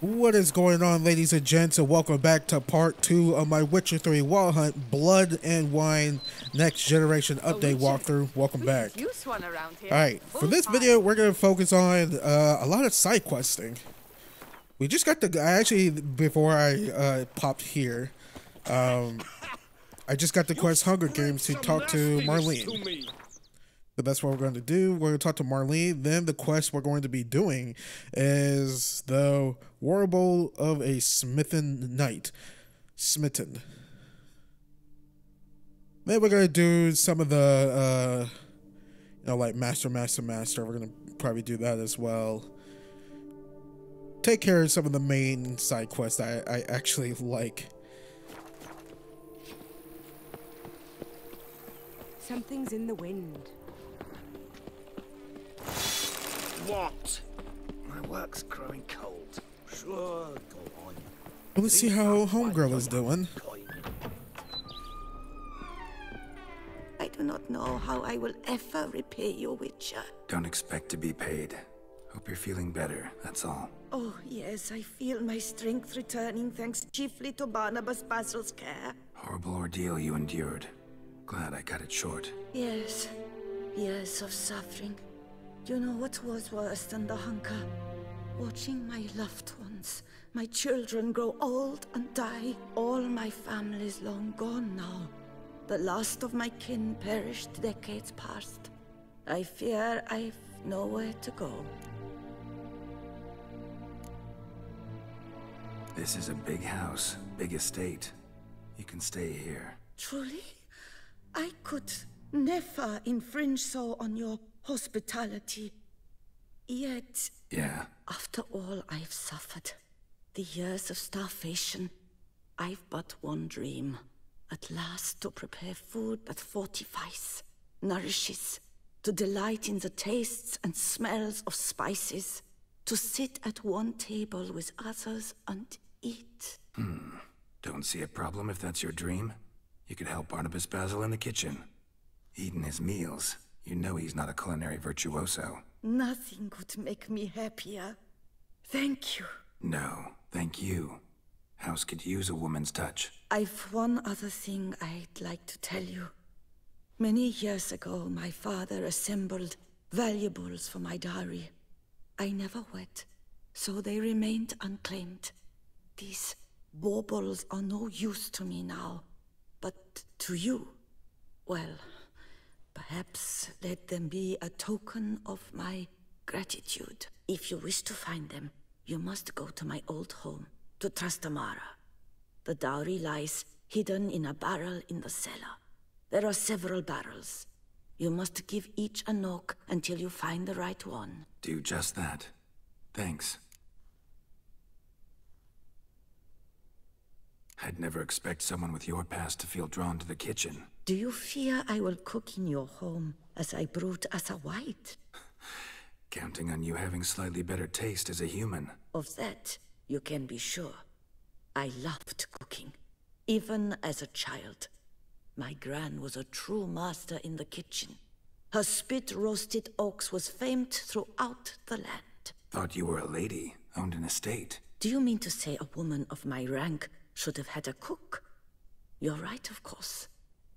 What is going on, ladies and gents, and welcome back to part 2 of my Witcher 3 Wild Hunt Blood and Wine Next Generation update walkthrough. Welcome back. Alright, for this video, we're going to focus on a lot of side questing. We just got the, actually, before I popped here, I just got the quest Hunger Games to talk to Marlene. So that's what we're going to do. We're going to talk to Marlene. Then the quest we're going to be doing is the Warble of a Smitten Knight. Smitten. Then we're going to do some of the, like Master. We're going to probably do that as well. Take care of some of the main side quests I actually like. Something's in the wind. What? My work's growing cold. Sure, go on. Well, let's see how Homegirl is doing. I do not know how I will ever repay you, Witcher. Don't expect to be paid. Hope you're feeling better, that's all. Oh, yes, I feel my strength returning thanks chiefly to Barnabas Basil's care. Horrible ordeal you endured. Glad I cut it short. Yes, years of suffering. You know what was worse than the hunger? Watching my loved ones, my children grow old and die. All my family's long gone now. The last of my kin perished decades past. I fear I've nowhere to go. This is a big house, big estate. You can stay here. Truly? I could never infringe so on your hospitality. Yet, Yeah. after all I've suffered, the years of starvation, I've but one dream. At last to prepare food that fortifies, nourishes, to delight in the tastes and smells of spices, to sit at one table with others and eat. Don't see a problem if that's your dream. You could help Barnabas Basil in the kitchen. Eating his meals. You know he's not a culinary virtuoso. Nothing could make me happier. Thank you. No, thank you. House could use a woman's touch. I've one other thing I'd like to tell you. Many years ago, my father assembled valuables for my dowry. I never wed, so they remained unclaimed. These baubles are no use to me now, but to you, well, perhaps let them be a token of my gratitude. If you wish to find them, you must go to my old home, to Trastamara. The dowry lies hidden in a barrel in the cellar. There are several barrels. You must give each a knock until you find the right one. Do just that. Thanks. I'd never expect someone with your past to feel drawn to the kitchen. Do you fear I will cook in your home as I brewed as a white? Counting on you having slightly better taste as a human. Of that, you can be sure. I loved cooking, even as a child. My gran was a true master in the kitchen. Her spit-roasted ox was famed throughout the land. Thought you were a lady, owned an estate. Do you mean to say a woman of my rank should have had a cook? You're right, of course.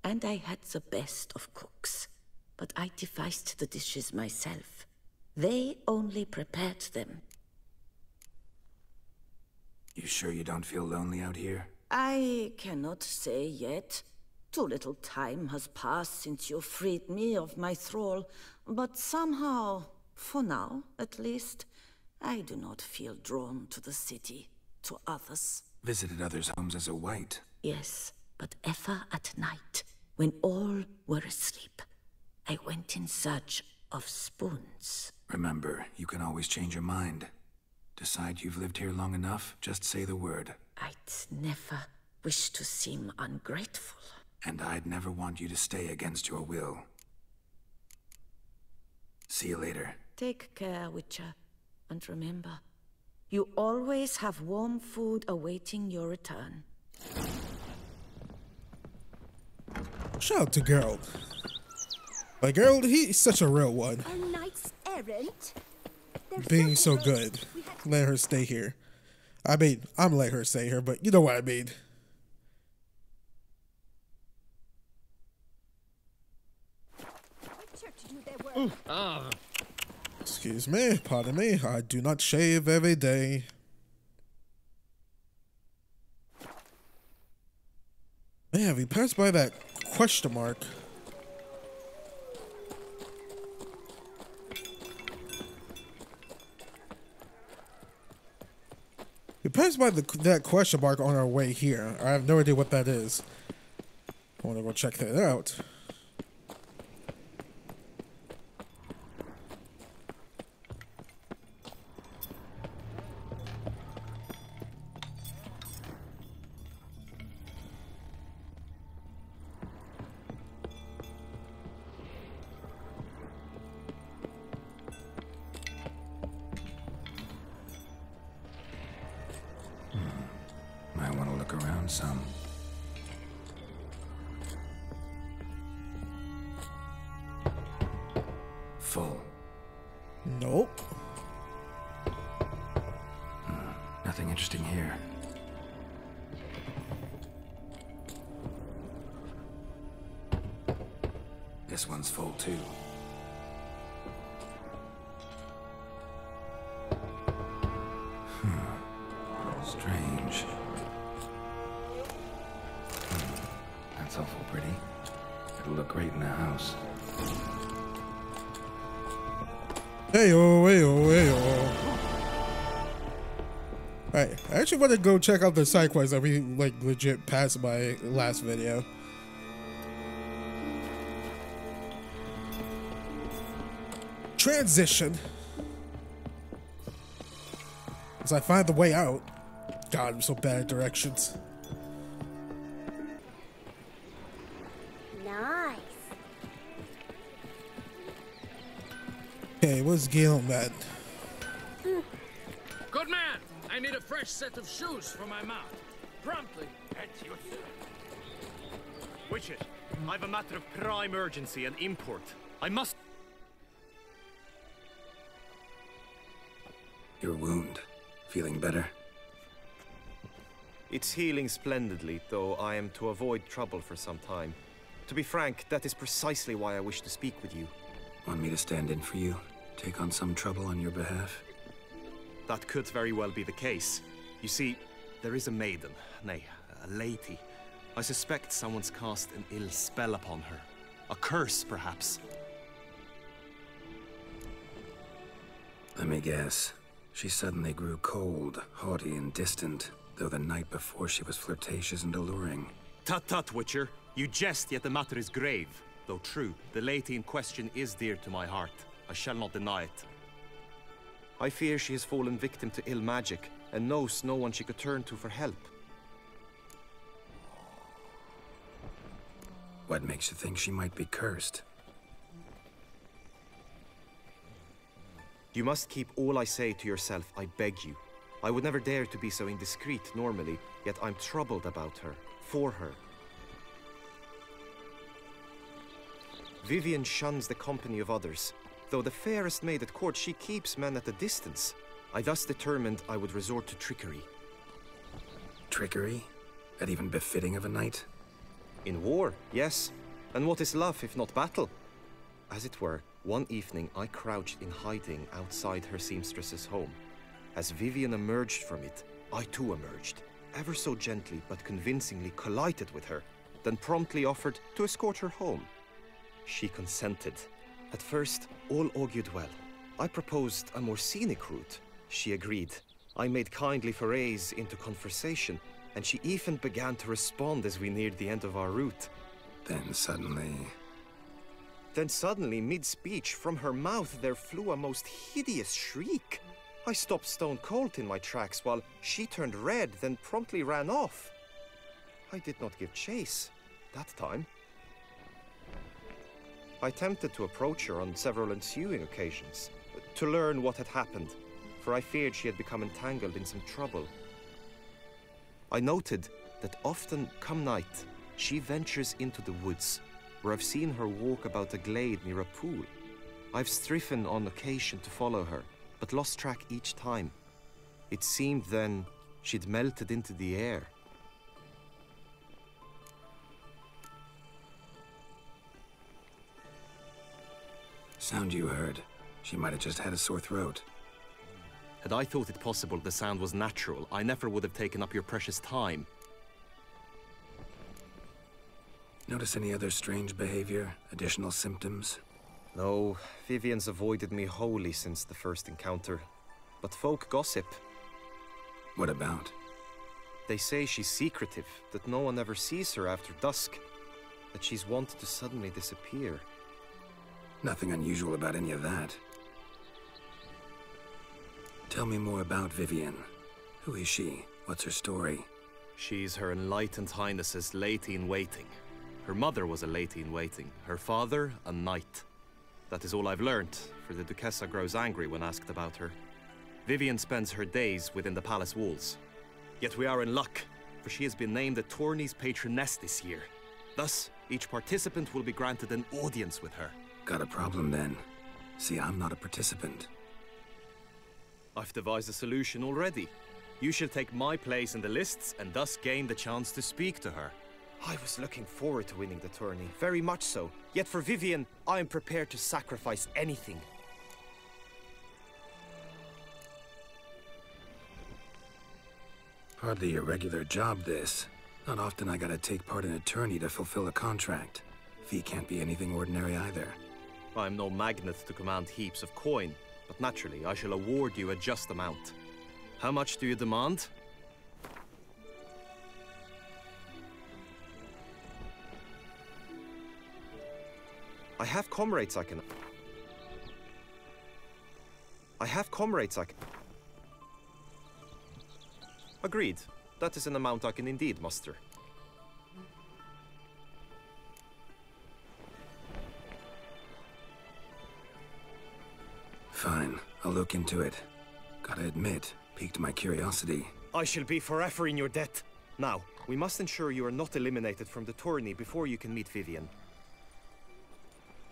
And I had the best of cooks. But I devised the dishes myself. They only prepared them. You sure you don't feel lonely out here? I cannot say yet. Too little time has passed since you freed me of my thrall. But somehow, for now at least, I do not feel drawn to the city, to others. Visited others' homes as a white. Yes, but ever at night, when all were asleep, I went in search of spoons. Remember, you can always change your mind. Decide you've lived here long enough, just say the word. I'd never wish to seem ungrateful. And I'd never want you to stay against your will. See you later. Take care, Witcher. And remember, you always have warm food awaiting your return. Shout out to Geralt. Like, Geralt, he's such a real one. A knight's errant? Being so good. Let her stay here. I mean, I'm gonna let her say her, but you know what I mean. Excuse me, pardon me. I do not shave every day. Man, we passed by that question mark. We passed by that question mark on our way here. I have no idea what that is. I want to go check that out. Might want to look around some. Full. Nope. Nothing interesting here. This one's full too. Strange. That's awful pretty. It'll look great in a house. Hey-oh, hey-oh, hey-oh. Alright, I actually want to go check out the side quests that we, like, legit passed by last video. Transition. As I find the way out. God, I'm so bad at directions. Nice. Okay, what's Galen at? Good man! I need a fresh set of shoes for my mount. Promptly. At your service. Witcher, I've a matter of prime urgency and import. I must... Your wound. Feeling better? It's healing splendidly, though I am to avoid trouble for some time. To be frank, that is precisely why I wish to speak with you. Want me to stand in for you? Take on some trouble on your behalf? That could very well be the case. You see, there is a maiden, nay, a lady. I suspect someone's cast an ill spell upon her. A curse, perhaps. Let me guess. She suddenly grew cold, haughty, and distant, though the night before she was flirtatious and alluring. Tut tut, Witcher. You jest, yet the matter is grave. Though true, the lady in question is dear to my heart. I shall not deny it. I fear she has fallen victim to ill magic, and knows no one she could turn to for help. What makes you think she might be cursed? You must keep all I say to yourself, I beg you. I would never dare to be so indiscreet normally, yet I'm troubled about her, for her. Vivian shuns the company of others. Though the fairest maid at court, she keeps men at a distance. I thus determined I would resort to trickery. Trickery? That even befitting of a knight? In war, yes. And what is love if not battle? As it were, one evening I crouched in hiding outside her seamstress's home. As Vivian emerged from it, I too emerged, ever so gently but convincingly collided with her, then promptly offered to escort her home. She consented. At first, all augured well. I proposed a more scenic route. She agreed. I made kindly forays into conversation, and she even began to respond as we neared the end of our route. Then suddenly, mid-speech, from her mouth there flew a most hideous shriek. I stopped stone cold in my tracks while she turned red, then promptly ran off. I did not give chase, that time. I attempted to approach her on several ensuing occasions, to learn what had happened, for I feared she had become entangled in some trouble. I noted that often, come night, she ventures into the woods, where I've seen her walk about a glade near a pool. I've striven on occasion to follow her, but lost track each time. It seemed then She'd melted into the air. Sound you heard. She might have just had a sore throat. Had I thought it possible the sound was natural, I never would have taken up your precious time. Notice any other strange behavior? Additional symptoms? No, Vivian's avoided me wholly since the first encounter. But folk gossip. What about? They say she's secretive, that no one ever sees her after dusk. That she's wont to suddenly disappear. Nothing unusual about any of that. Tell me more about Vivian. Who is she? What's her story? She's Her Enlightened Highness's lady-in-waiting. Her mother was a lady-in-waiting, her father a knight. That is all I've learnt, for the Duchessa grows angry when asked about her. Vivian spends her days within the palace walls. Yet we are in luck, for she has been named the tourney's patroness this year. Thus, each participant will be granted an audience with her. Got a problem then. See, I'm not a participant. I've devised a solution already. You shall take my place in the lists and thus gain the chance to speak to her. I was looking forward to winning the tourney, very much so. Yet for Vivian, I am prepared to sacrifice anything. Hardly a regular job, this. Not often I gotta take part in a tourney to fulfill a contract. Fee can't be anything ordinary either. I'm no magnet to command heaps of coin, but naturally I shall award you a just amount. How much do you demand? I have comrades I can... Agreed. That is an amount I can indeed muster. Fine. I'll look into it. Gotta admit, piqued my curiosity. I shall be forever in your debt. Now, we must ensure you are not eliminated from the tourney before you can meet Vivian.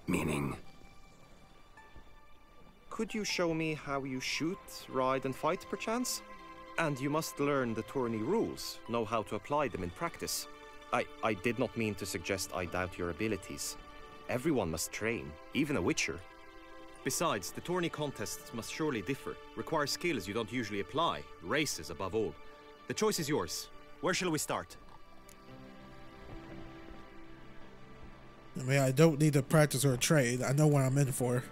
Meaning? Could you show me how you shoot, ride and fight, perchance? And you must learn the tourney rules, know how to apply them in practice. I did not mean to suggest I doubt your abilities. Everyone must train, even a witcher. Besides, the tourney contests must surely differ, require skills you don't usually apply, races above all. The choice is yours. Where shall we start? I mean, I don't need to practice or trade. I know what I'm in for.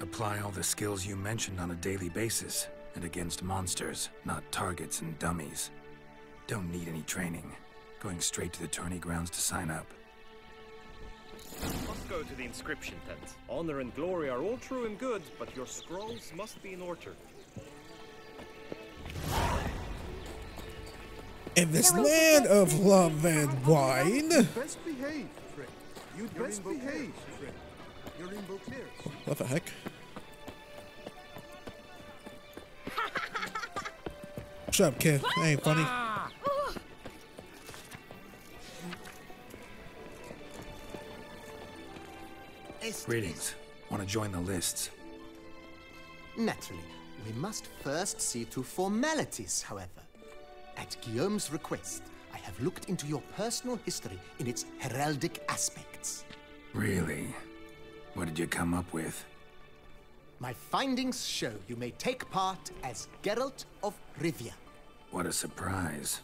Apply all the skills you mentioned on a daily basis, and against monsters, not targets and dummies. Don't need any training. Going straight to the tourney grounds to sign up. Must go to the inscription tent. Honor and glory are all true and good, but your scrolls must be in order. In this land of love and wine. Best behave, friend. You'd best behave, friend. Your rainbow clears. What the heck? Shut up, kid. That ain't funny. Greetings. Want to join the lists? Naturally. We must first see to formalities, however. At Guillaume's request, I have looked into your personal history in its heraldic aspects. Really? What did you come up with? My findings show you may take part as Geralt of Rivia. What a surprise.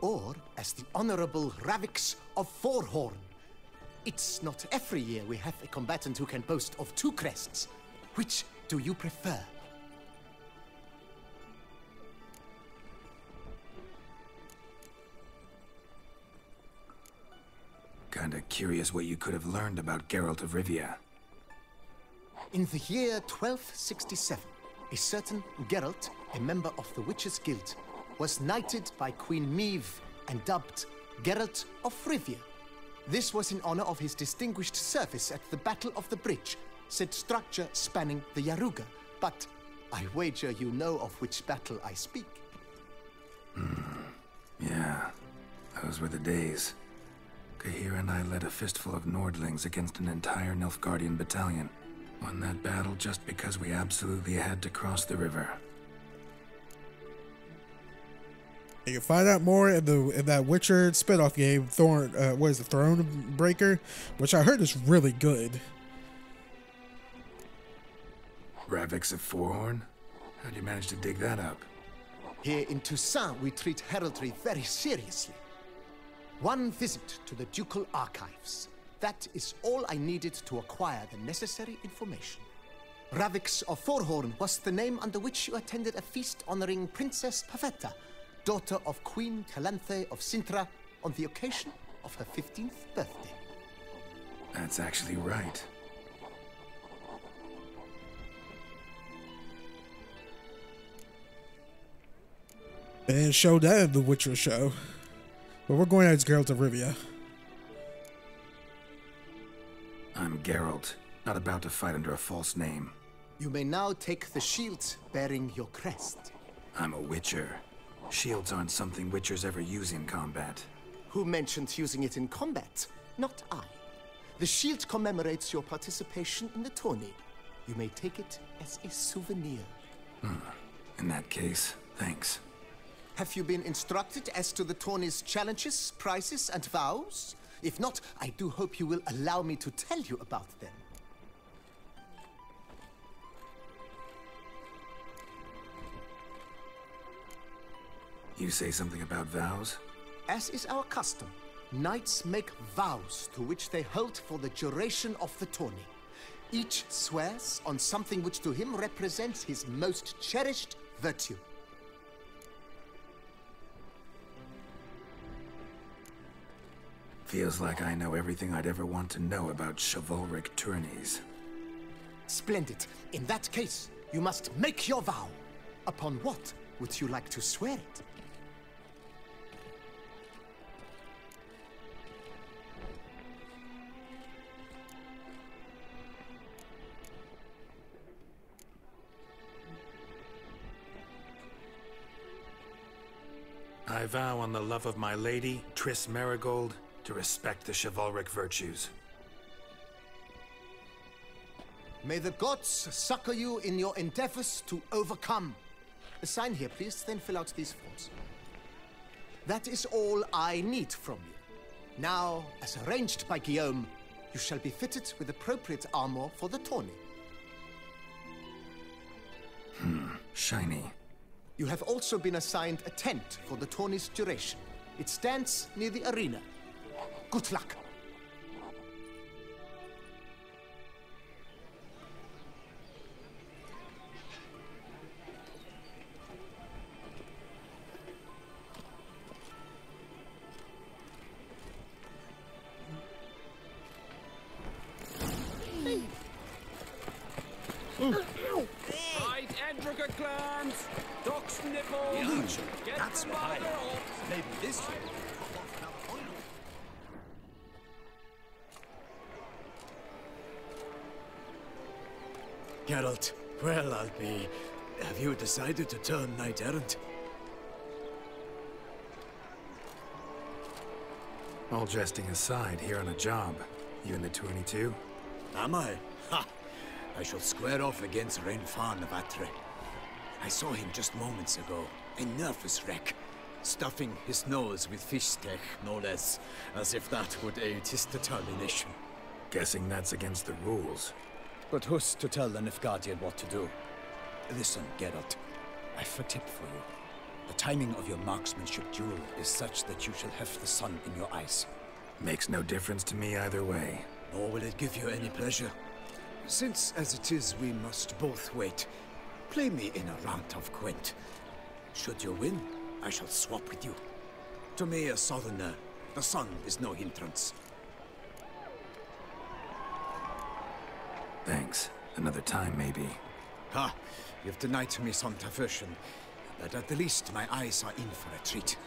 Or as the Honorable Ravix of Forhorn. It's not every year we have a combatant who can boast of 2 crests. Which do you prefer? Kinda curious what you could have learned about Geralt of Rivia. In the year 1267, a certain Geralt, a member of the Witches' Guild, was knighted by Queen Meve and dubbed Geralt of Rivia. This was in honor of his distinguished service at the Battle of the Bridge, said structure spanning the Yaruga. But I wager you know of which battle I speak. Yeah, those were the days. Kahir and I led a fistful of Nordlings against an entire Nilfgaardian battalion. Won that battle just because we absolutely had to cross the river. You find out more in that Witcher spinoff game, Throne Breaker, which I heard is really good. Ravix of Fourhorn? How'd you manage to dig that up? Here in Toussaint, we treat heraldry very seriously. One visit to the Ducal Archives. That is all I needed to acquire the necessary information. Ravix of Fourhorn was the name under which you attended a feast honoring Princess Pavetta, daughter of Queen Calanthe of Sintra, on the occasion of her 15th birthday. That's actually right. And show that in the Witcher show. But we're going as Geralt of Rivia. I'm Geralt, not about to fight under a false name. You may now take the shield bearing your crest. I'm a Witcher. Shields aren't something Witchers ever use in combat. Who mentioned using it in combat? Not I. The shield commemorates your participation in the tourney. You may take it as a souvenir. In that case, thanks. Have you been instructed as to the tourney's challenges, prizes, and vows? If not, I do hope you will allow me to tell you about them. You say something about vows? As is our custom, knights make vows to which they hold for the duration of the tourney. Each swears on something which to him represents his most cherished virtue. Feels like I know everything I'd ever want to know about chivalric tourneys. Splendid. In that case, you must make your vow. Upon what would you like to swear it? I vow on the love of my lady, Triss Marigold, to respect the chivalric virtues. May the gods succor you in your endeavors to overcome. Sign here, please, then fill out these forms. That is all I need from you. Now, as arranged by Guillaume, you shall be fitted with appropriate armor for the tourney. Shiny. You have also been assigned a tent for the tourney's duration. It stands near the arena. Good luck. Right, Edrica clans! Ducks nipples! Get That's the fine. mother up! Maybe this Geralt, well, I'll be... Have you decided to turn knight-errant? All jesting aside, here on a job. You in the 22? Am I? Ha! I shall square off against Renfan of Atre. I saw him just moments ago. A nervous wreck. Stuffing his nose with fish steak, no less. As if that would aid his determination. Guessing that's against the rules. But who's to tell the Nilfgaardian what to do? Listen, Geralt. I've a tip for you. The timing of your marksmanship duel is such that you shall have the sun in your eyes. Makes no difference to me either way. Nor will it give you any pleasure. Since, as it is, we must both wait, play me in a round of Gwent. Should you win, I shall swap with you. To me, a southerner, the sun is no hindrance. Thanks. Another time, maybe. Ha! You've denied me some diversion, but at the least my eyes are in for a treat.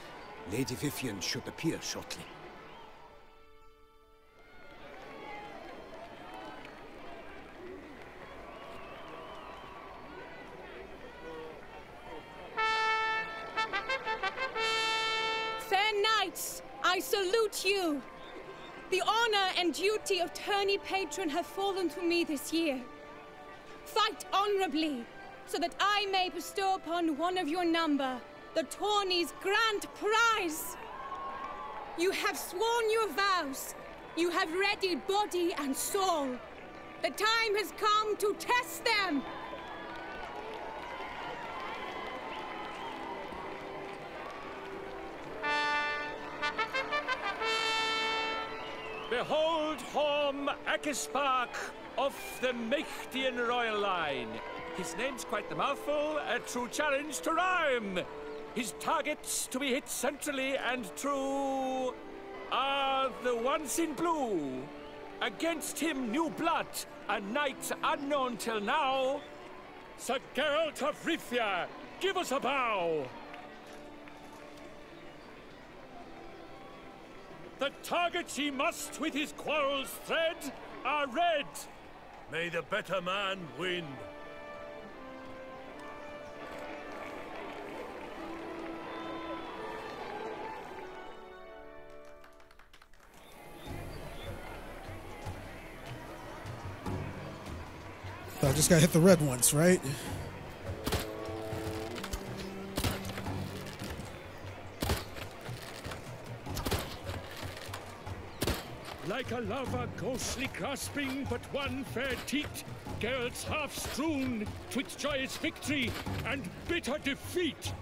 Lady Vivian should appear shortly. Fair knights, I salute you. The honor and duty of tourney patron have fallen to me this year. Fight honorably, so that I may bestow upon one of your number the tourney's grand prize. You have sworn your vows. You have readied body and soul. The time has come to test them. Behold Horm Akispark of the Mechtian royal line. His name's quite the mouthful, a true challenge to rhyme. His targets to be hit centrally and true are the ones in blue. Against him new blood, a knight unknown till now. Sir Geralt of Rivia, give us a bow. The targets he must with his quarrels thread are red. May the better man win. I just gotta hit the red ones, right? Like a lover ghostly grasping but one fair teat, Geralt's half strewn twixt joyous victory and bitter defeat.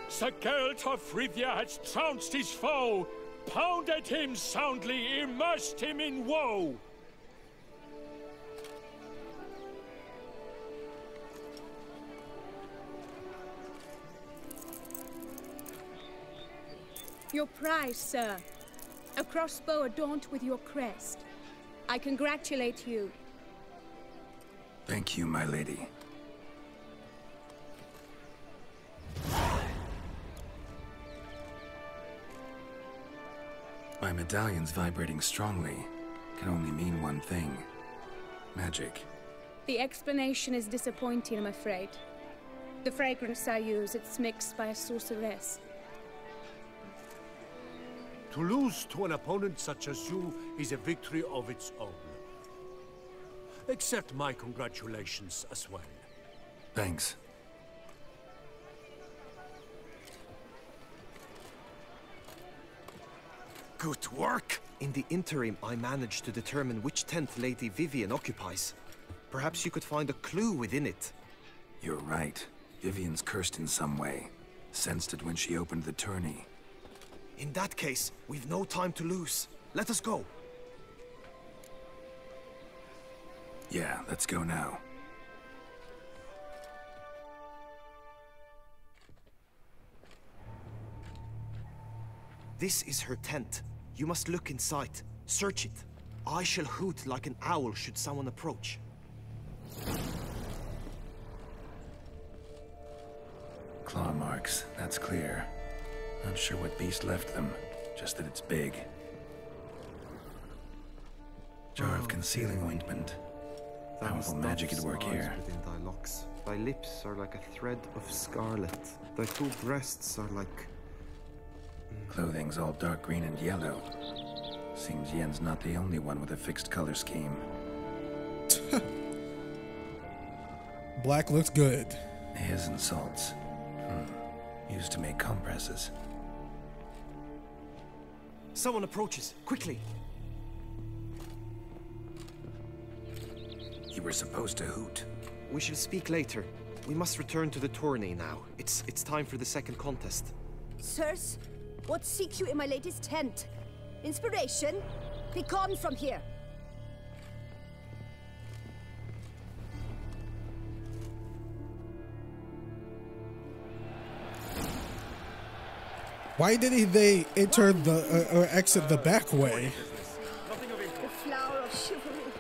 Sir Geralt of Rivia has trounced his foe, pounded him soundly, immersed him in woe. Your prize, sir. A crossbow adorned with your crest. I congratulate you. Thank you, my lady. My medallion's vibrating strongly. Can only mean one thing. Magic. The explanation is disappointing, I'm afraid. The fragrance I use, it's mixed by a sorceress. To lose to an opponent such as you is a victory of its own. Accept my congratulations as well. Thanks. Good work! In the interim, I managed to determine which tent Lady Vivian occupies. Perhaps you could find a clue within it. You're right. Vivian's cursed in some way. Sensed it when she opened the tourney. In that case, we've no time to lose. Let us go. Yeah, let's go now. This is her tent. You must look inside. Search it. I shall hoot like an owl should someone approach. Claw marks, that's clear. Not sure what beast left them, just that it's big. Jar of concealing ointment. Powerful magic at work here. Within thy locks. Thy lips are like a thread of scarlet. Thy two breasts are like... Clothing's all dark green and yellow. Seems Yen's not the only one with a fixed color scheme. Black looks good. His and salts. Used to make compresses. Someone approaches. Quickly! You were supposed to hoot. We shall speak later. We must return to the tourney now. It's time for the second contest. Sirs, what seek you in my lady's tent? Inspiration? Be gone from here. Why didn't they enter the or exit the back way? The flower of chivalry.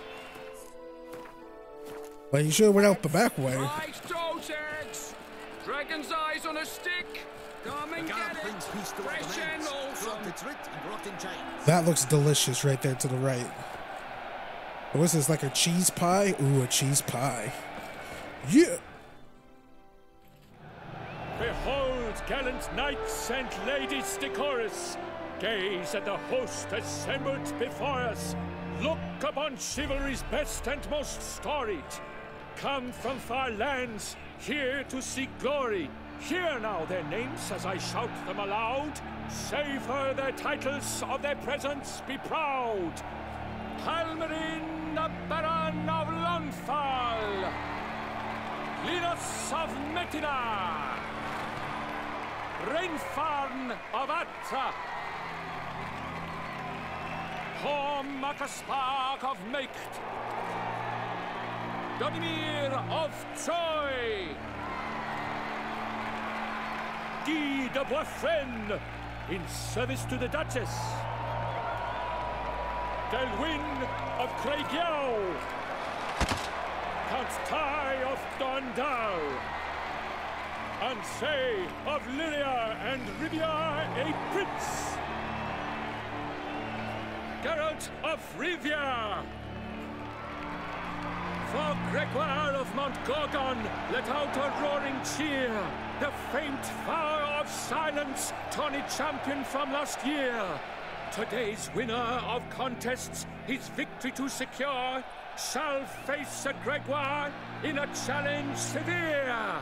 Like, you should have went out the back way. Nice those eggs! Dragon's eyes on a stick! Come and get it! Fresh and wholesome! That looks delicious right there to the right. What's this, like a cheese pie? Ooh, a cheese pie. Yeah! Behold, gallant knights and ladies decorous! Gaze at the host assembled before us. Look upon chivalry's best and most storied. Come from far lands, here to seek glory. Hear now their names as I shout them aloud. Savor their titles, of their presence be proud. Halmarin, the Baron of Lonfall. Linus of Metina. Reinfarn of Atra. Hom Akaspark of Meicht. Donimir of Troy. Guy de Boisfren, in service to the Duchess. Delwyn of Craigiau. Count Tai of Dondal. Ansay of Lyria and Rivia a prince. Geralt of Rivia. For Gregoire of Mount Gorgon, let out a roaring cheer. The faint fire of silence, tourney champion from last year. Today's winner of contests, his victory to secure, shall face a Gregoire in a challenge severe.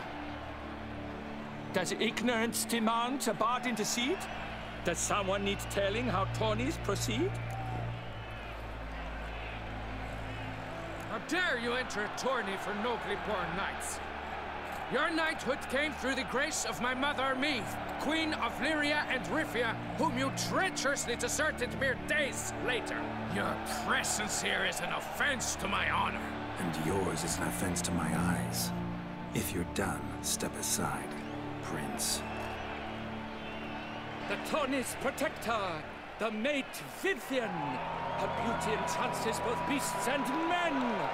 Does ignorance demand a bard intercede? Does someone need telling how tourneys proceed? How dare you enter a tourney for nobly born knights? Your knighthood came through the grace of my mother, Meve, Queen of Lyria and Rifia, whom you treacherously deserted mere days later. Your presence here is an offense to my honor. And yours is an offense to my eyes. If you're done, step aside, Prince. The tourney's protector, the mate Vivian. Her beauty entrances both beasts and men.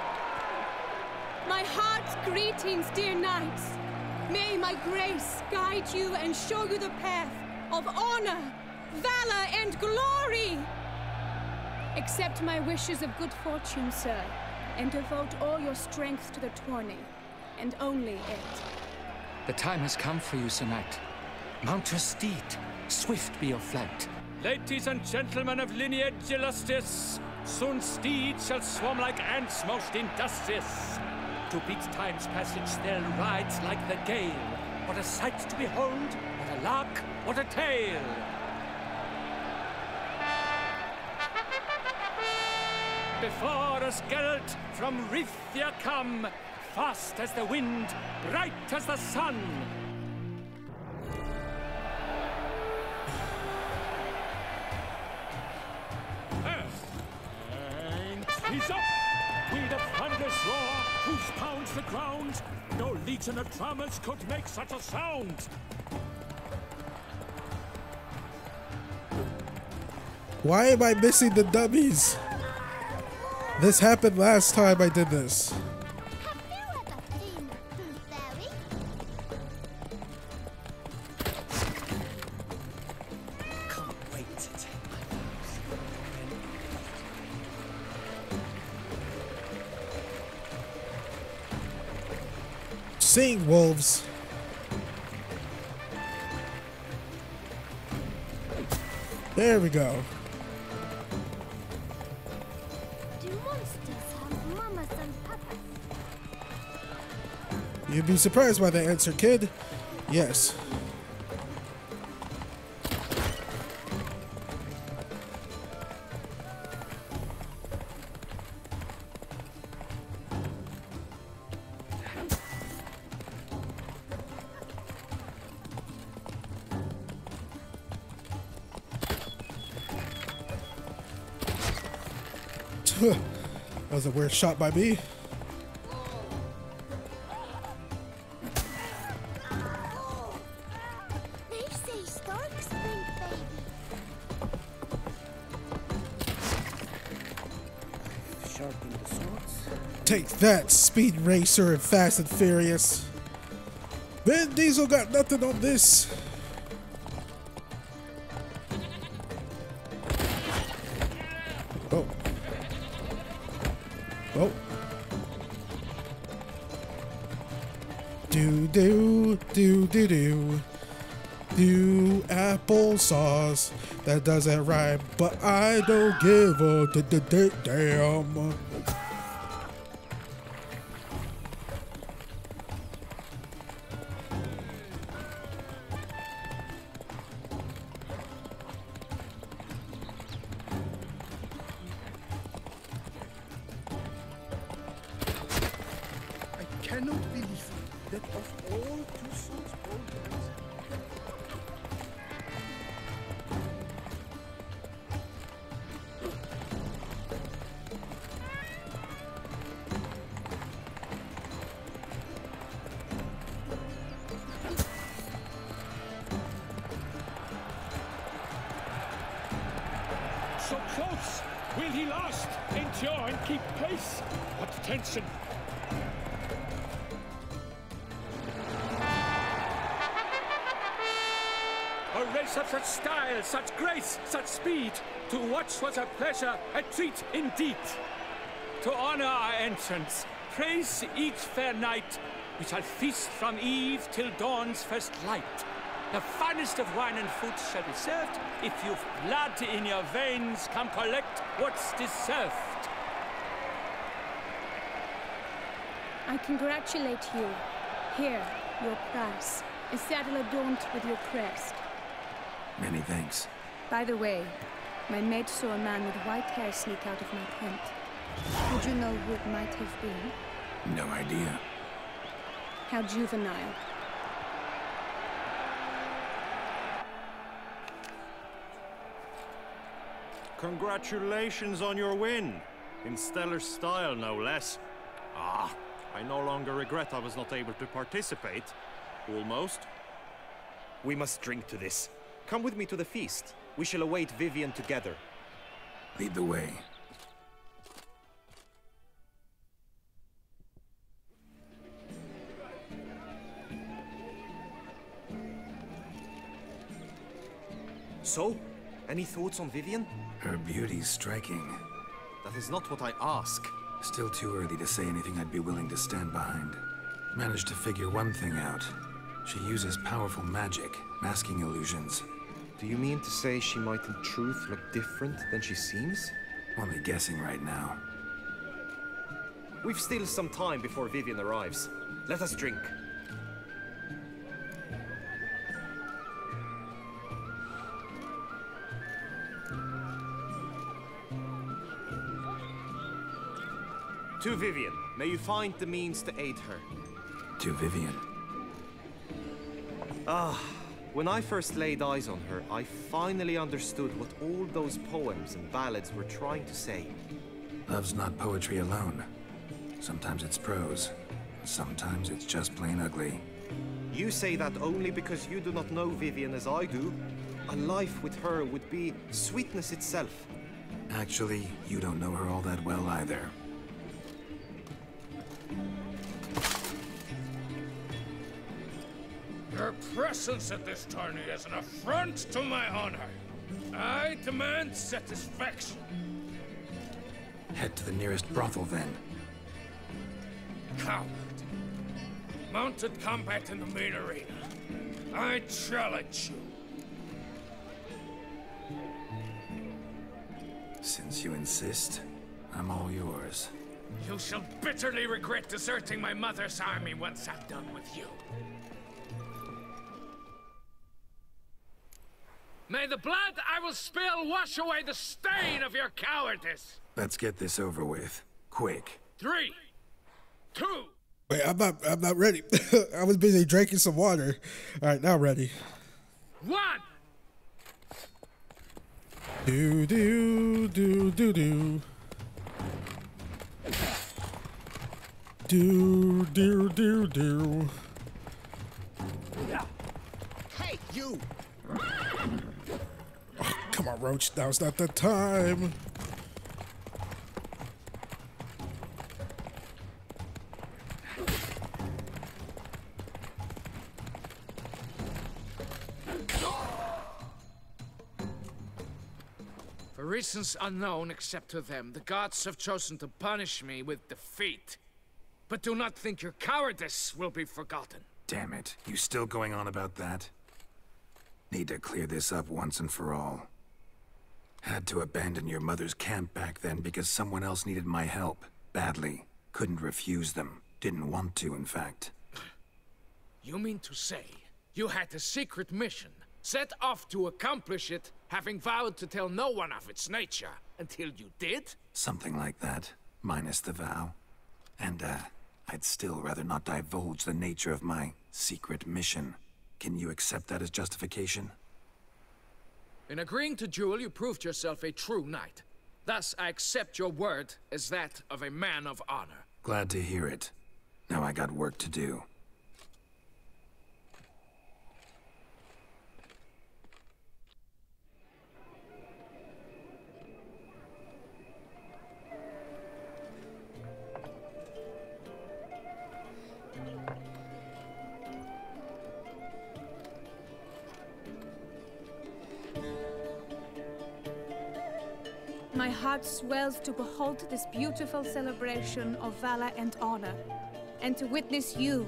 My heart's greetings, dear knights. May my grace guide you and show you the path of honor, valor, and glory. Accept my wishes of good fortune, sir, and devote all your strength to the tourney, and only it. The time has come for you, Sir Knight. Mount your steed, swift be your flight. Ladies and gentlemen of lineage illustrious, soon steeds shall swarm like ants most industrious. To beat time's passage, they'll ride like the gale. What a sight to behold, what a lark, what a tale! Before us Geralt from Rithia come, fast as the wind, bright as the sun. And he's up! With a thunderous roar, whose pounds the ground, no legion of drummers could make such a sound. Why am I missing the dummies? This happened last time I did this. Seeing wolves. There we go. Do monsters have mamas and papas? You'd be surprised by the answer, kid. Yes. That was a weird shot by me. They say storks bring baby. Sharpen the swords. Take that, Speed Racer and Fast and Furious. Vin Diesel got nothing on this. Oh. Oh. Do do do do do. Do applesauce. That doesn't rhyme, but I don't give a damn. I cannot believe that of all two sons programs. So close! Will he last? Endure and keep pace? What tension! A race of such style, such grace, such speed. To watch was a pleasure, a treat indeed. To honor our entrance, praise each fair knight. We shall feast from eve till dawn's first light. The finest of wine and food shall be served. If you've blood in your veins, come collect what's deserved. I congratulate you. Here, your prize. A saddle adorned with your crest. Many thanks. By the way, my maid saw a man with white hair sneak out of my tent. Would you know who it might have been? No idea. How juvenile. Congratulations on your win. In stellar style, no less. Ah, I no longer regret I was not able to participate. Almost. We must drink to this. Come with me to the feast. We shall await Vivian together. Lead the way. So, any thoughts on Vivian? Her beauty's striking. That is not what I ask. Still too early to say anything I'd be willing to stand behind. Managed to figure one thing out. She uses powerful magic, masking illusions. Do you mean to say she might in truth look different than she seems? Only guessing right now. We've still some time before Vivian arrives. Let us drink. To Vivian, may you find the means to aid her. To Vivian. Ah, when I first laid eyes on her, I finally understood what all those poems and ballads were trying to say. Love's not poetry alone. Sometimes it's prose. Sometimes it's just plain ugly. You say that only because you do not know Vivian as I do. A life with her would be sweetness itself. Actually, you don't know her all that well either. Your presence at this tourney is an affront to my honor. I demand satisfaction. Head to the nearest brothel, then. Coward. Mounted combat in the main arena. I challenge you. Since you insist, I'm all yours. You shall bitterly regret deserting my mother's army once I'm done with you. May the blood I will spill wash away the stain of your cowardice! Let's get this over with. Quick. 3, 2... Wait, I'm not ready. I was busy drinking some water. All right, now ready. 1! Do do do do do. Do do do do. Hey, you! Oh, come on, Roach. Now's not the time. For reasons unknown except to them, the gods have chosen to punish me with defeat. But do not think your cowardice will be forgotten. Damn it. You still going on about that? Need to clear this up once and for all. Had to abandon your mother's camp back then because someone else needed my help. Badly. Couldn't refuse them. Didn't want to, in fact. You mean to say you had a secret mission, set off to accomplish it, having vowed to tell no one of its nature, until you did? Something like that, minus the vow. And, I'd still rather not divulge the nature of my secret mission. Can you accept that as justification? In agreeing to duel, you proved yourself a true knight. Thus, I accept your word as that of a man of honor. Glad to hear it. Now I got work to do. My heart swells to behold this beautiful celebration of valor and honor, and to witness you,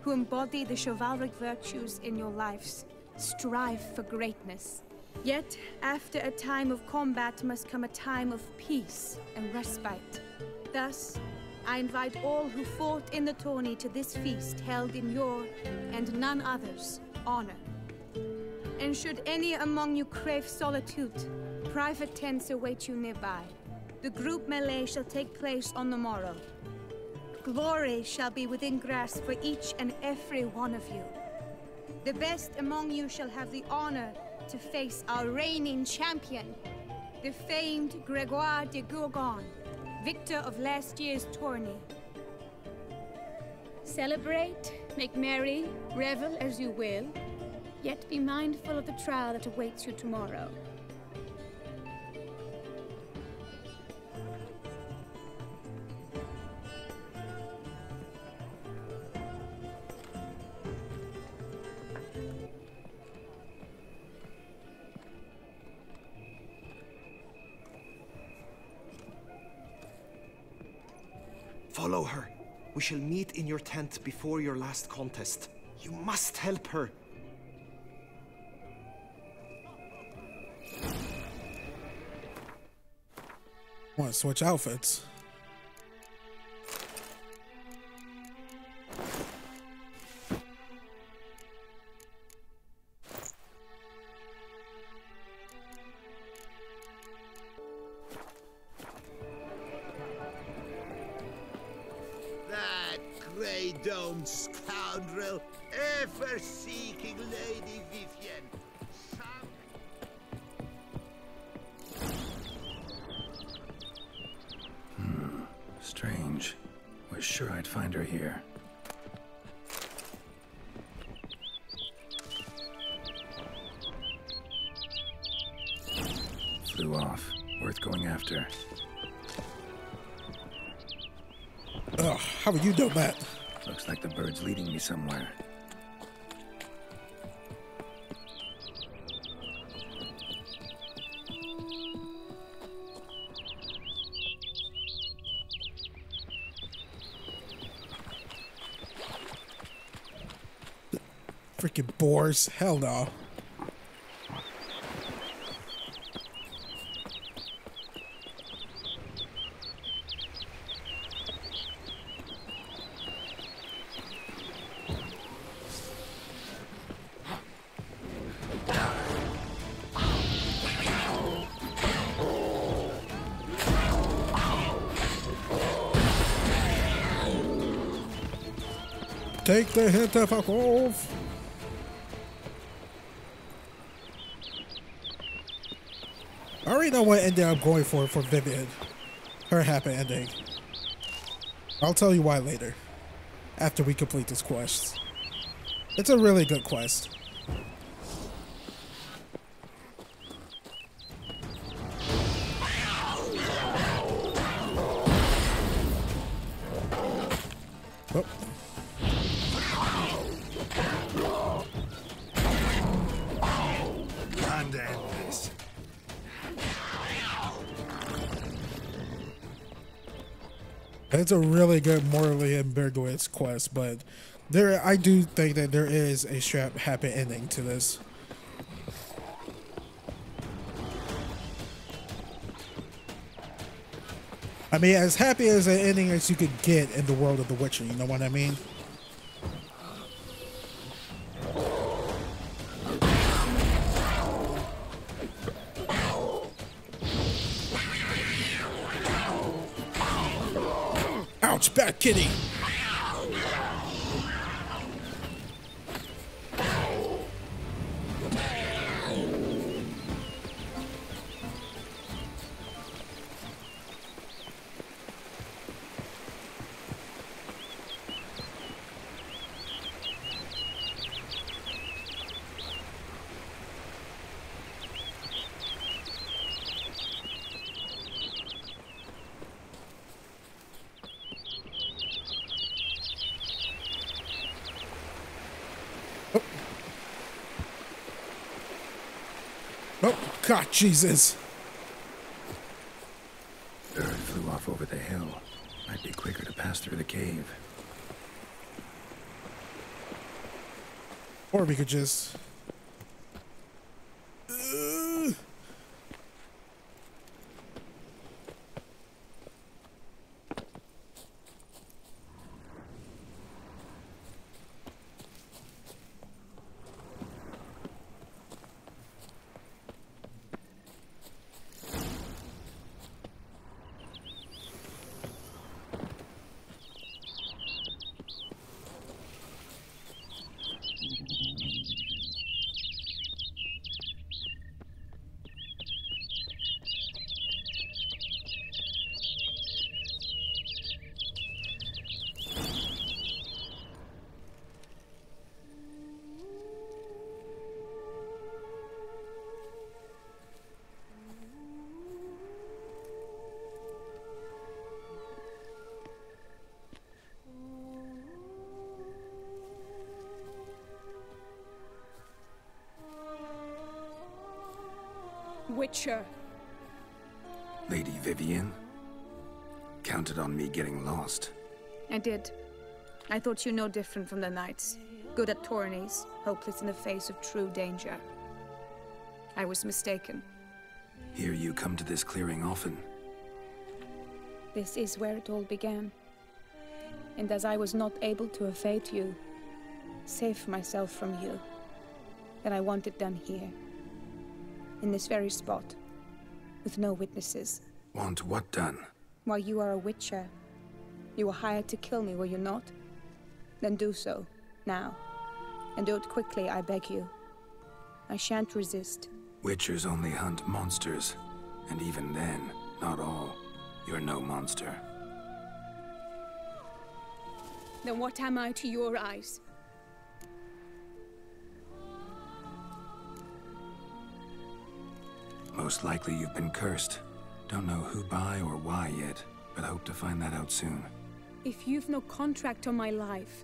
who embody the chivalric virtues in your lives, strive for greatness. Yet, after a time of combat must come a time of peace and respite. Thus, I invite all who fought in the tourney to this feast held in your, and none other's, honor. And should any among you crave solitude, private tents await you nearby. The group melee shall take place on the morrow. Glory shall be within grasp for each and every one of you. The best among you shall have the honor to face our reigning champion, the famed Gregoire de Gourgon, victor of last year's tourney. Celebrate, make merry, revel as you will, yet be mindful of the trial that awaits you tomorrow. Follow her. We shall meet in your tent before your last contest. You must help her. Want to switch outfits? That grey-domed scoundrel, ever-seeking Lady Vivienne. Strange. Was sure I'd find her here. Flew off. Worth going after. Ugh, how would you do that? Looks like the bird's leading me somewhere. Freaking boars. Hell no. Take the hint of a wolf. I already know what ending I'm going for Vivian. Her happy ending. I'll tell you why later. After we complete this quest. It's a really good quest. Oh. Time to end this. It's a really good morally ambiguous quest, but I do think that there is a happy ending to this. I mean, as happy as an ending as you could get in the world of The Witcher, you know what I mean? Ouch, back kitty! Oh, God, Jesus. Bird flew off over the hill. Might be quicker to pass through the cave. Or we could just... Witcher. Lady Vivienne? Counted on me getting lost. I did. I thought you no different from the knights. Good at tourneys, hopeless in the face of true danger. I was mistaken. Hear you come to this clearing often. This is where it all began. And as I was not able to evade you, save myself from you, then I want it done here. In this very spot, with no witnesses. Want what done? While you are a witcher, you were hired to kill me, were you not? Then do so, now. And do it quickly, I beg you. I shan't resist. Witchers only hunt monsters. And even then, not all. You're no monster. Then what am I to your eyes? Most likely you've been cursed. Don't know who by or why yet, but hope to find that out soon. If you've no contract on my life,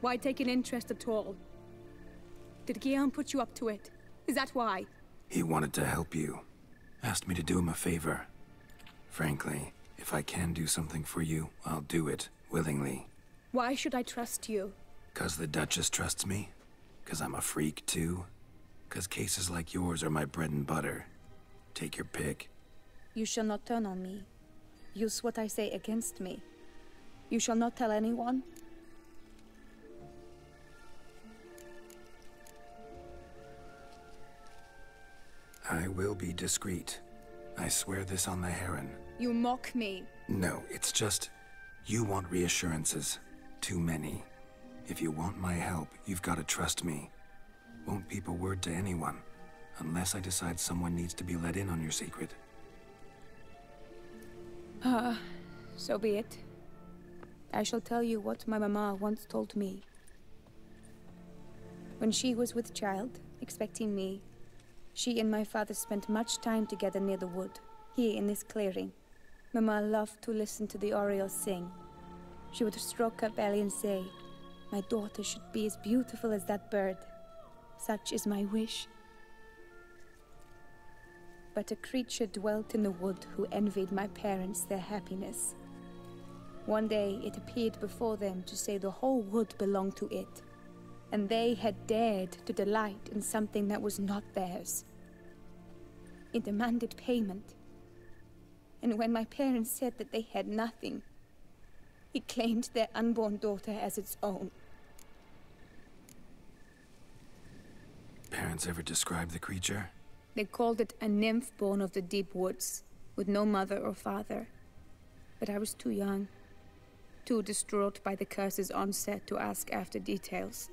why take an interest at all? Did Guillaume put you up to it? Is that why? He wanted to help you. Asked me to do him a favor. Frankly, if I can do something for you, I'll do it, willingly. Why should I trust you? 'Cause the Duchess trusts me? 'Cause I'm a freak, too? 'Cause cases like yours are my bread and butter? Take your pick. You shall not turn on me. Use what I say against me. You shall not tell anyone? I will be discreet. I swear this on the Heron. You mock me. No, it's just... you want reassurances. Too many. If you want my help, you've got to trust me. Won't peep a word to anyone. Unless I decide someone needs to be let in on your secret. So be it. I shall tell you what my mama once told me. When she was with child, expecting me, she and my father spent much time together near the wood, here in this clearing. Mama loved to listen to the orioles sing. She would stroke her belly and say, "My daughter should be as beautiful as that bird. Such is my wish." But a creature dwelt in the wood who envied my parents their happiness. One day it appeared before them to say the whole wood belonged to it, and they had dared to delight in something that was not theirs. It demanded payment, And when my parents said that they had nothing, he claimed their unborn daughter as its own. Parents ever describe the creature? They called it a nymph born of the deep woods, with no mother or father. But I was too young, too distraught by the curse's onset to ask after details.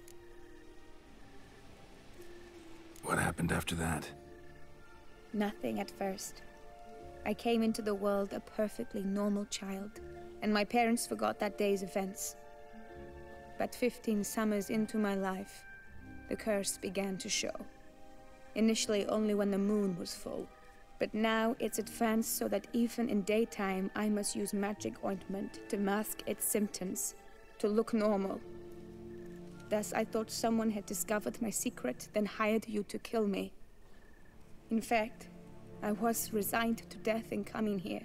What happened after that? Nothing at first. I came into the world a perfectly normal child, and my parents forgot that day's events. But 15 summers into my life, the curse began to show. Initially only when the moon was full, but now it's advanced so that even in daytime I must use magic ointment to mask its symptoms, to look normal. Thus I thought someone had discovered my secret, then hired you to kill me. In fact, I was resigned to death in coming here.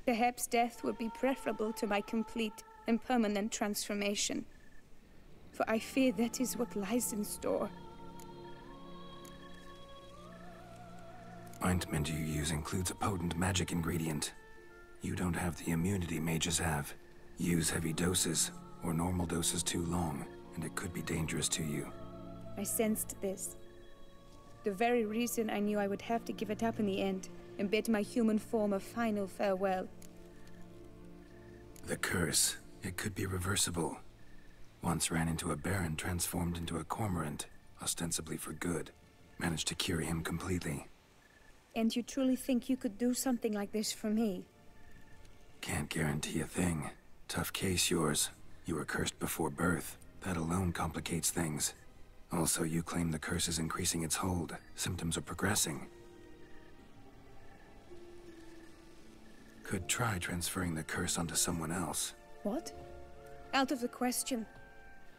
Perhaps death would be preferable to my complete and permanent transformation. For I fear that is what lies in store. Ointment you use includes a potent magic ingredient. You don't have the immunity mages have. Use heavy doses, or normal doses too long, and it could be dangerous to you. I sensed this. The very reason I knew I would have to give it up in the end, and bid my human form a final farewell. The curse, it could be reversible. Once ran into a baron transformed into a cormorant, ostensibly for good. Managed to cure him completely. And you truly think you could do something like this for me? Can't guarantee a thing. Tough case yours. You were cursed before birth. That alone complicates things. Also, you claim the curse is increasing its hold. Symptoms are progressing. Could try transferring the curse onto someone else. What? Out of the question.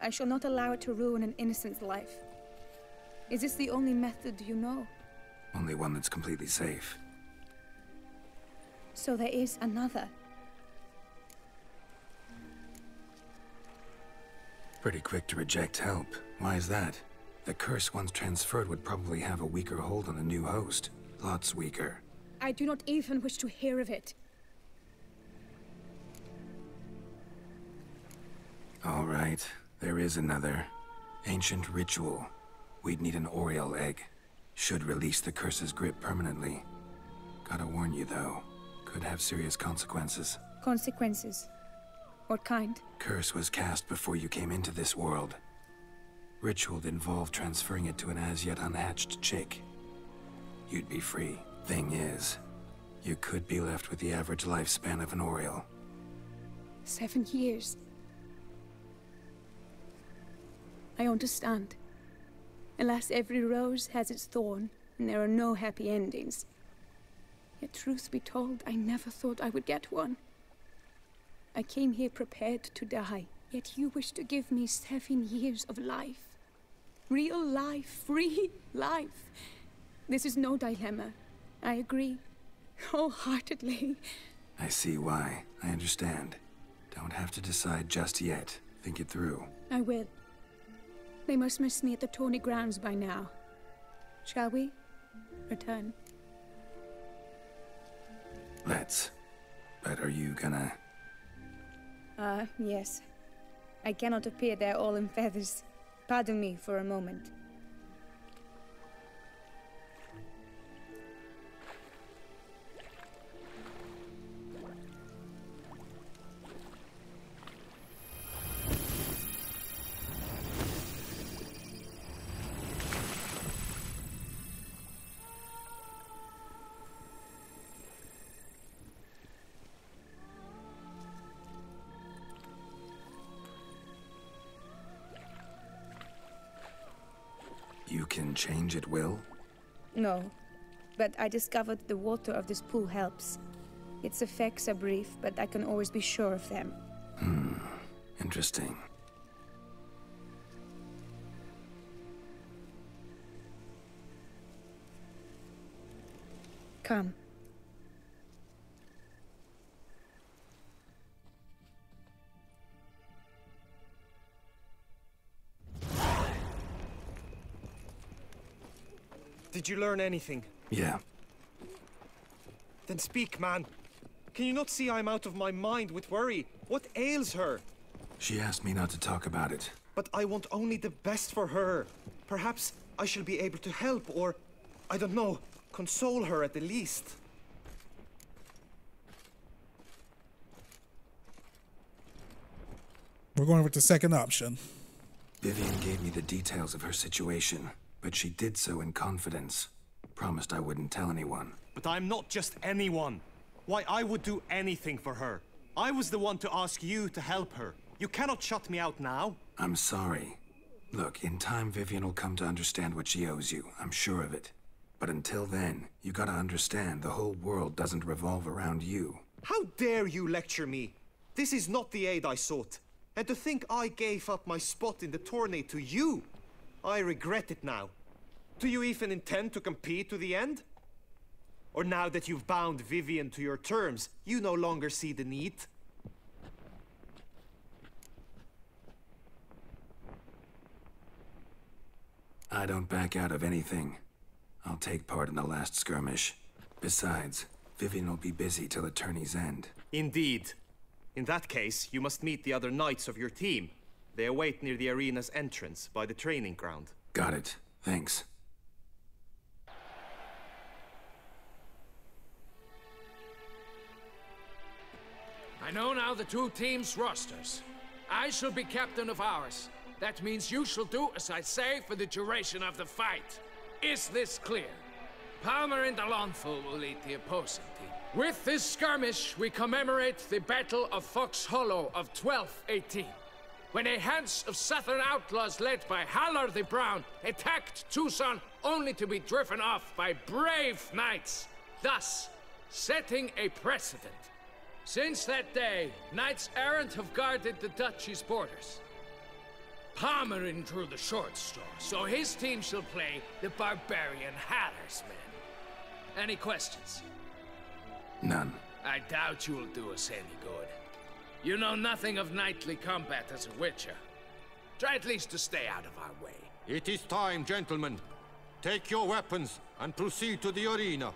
I shall not allow it to ruin an innocent's life. Is this the only method you know? Only one that's completely safe. So there is another. Pretty quick to reject help. Why is that? The curse once transferred would probably have a weaker hold on the new host. Lots weaker. I do not even wish to hear of it. All right, there is another. Ancient ritual. We'd need an Oriole egg. Should release the curse's grip permanently. Gotta warn you though, could have serious consequences. Consequences? What kind? Curse was cast before you came into this world. Ritual involved transferring it to an as-yet unhatched chick. You'd be free. Thing is, you could be left with the average lifespan of an Oriole. 7 years. I understand. Alas, every rose has its thorn, and there are no happy endings. Yet truth be told, I never thought I would get one. I came here prepared to die, yet you wish to give me 7 years of life. Real life, free life. This is no dilemma. I agree, wholeheartedly. I see why. I understand. Don't have to decide just yet. Think it through. I will. They must miss me at the tourney grounds by now. Shall we? Return. Let's. But are you gonna... Yes. I cannot appear there all in feathers. Pardon me for a moment. You can change at will? No, but I discovered the water of this pool helps. Its effects are brief, but I can always be sure of them. Interesting. Come. Did you learn anything? Yeah. Then speak, man. Can you not see I'm out of my mind with worry? What ails her? She asked me not to talk about it. But I want only the best for her. Perhaps I shall be able to help, or, I don't know, console her at the least. We're going with the second option. Vivian gave me the details of her situation, but she did so in confidence. Promised I wouldn't tell anyone. But I'm not just anyone. Why, I would do anything for her. I was the one to ask you to help her. You cannot shut me out now. I'm sorry. Look, in time Vivian will come to understand what she owes you. I'm sure of it. But until then, you gotta understand the whole world doesn't revolve around you. How dare you lecture me? This is not the aid I sought. And to think I gave up my spot in the tourney to you. I regret it now. Do you even intend to compete to the end? Or now that you've bound Vivian to your terms, you no longer see the need? I don't back out of anything. I'll take part in the last skirmish. Besides, Vivian will be busy till the tourney's end. Indeed. In that case, you must meet the other knights of your team. They await near the arena's entrance, by the training ground. Got it. Thanks. I know now the two teams' rosters. I shall be captain of ours. That means you shall do as I say for the duration of the fight. Is this clear? Palmer and Alonso will lead the opposing team. With this skirmish, we commemorate the Battle of Fox Hollow of 1218, when a hands of southern outlaws led by Haller the Brown attacked Tucson only to be driven off by brave knights, thus setting a precedent. Since that day, knights errant have guarded the duchy's borders. Palmerin drew the short straw, so his team shall play the barbarian Haller's men. Any questions? None. I doubt you will do us any good. You know nothing of knightly combat as a witcher. Try at least to stay out of our way. It is time, gentlemen. Take your weapons and proceed to the arena.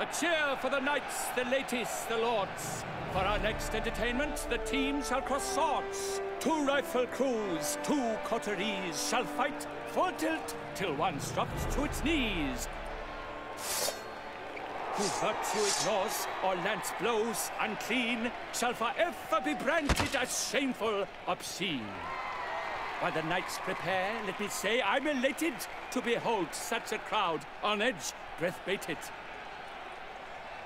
A cheer for the knights, the ladies, the lords. For our next entertainment, the teams shall cross swords. 2 rifle crews, 2 coteries shall fight full tilt till one drops to its knees. Who virtue ignores or lance blows unclean shall forever be branded as shameful, obscene. While the knights prepare, let me say I'm elated to behold such a crowd on edge, breath baited.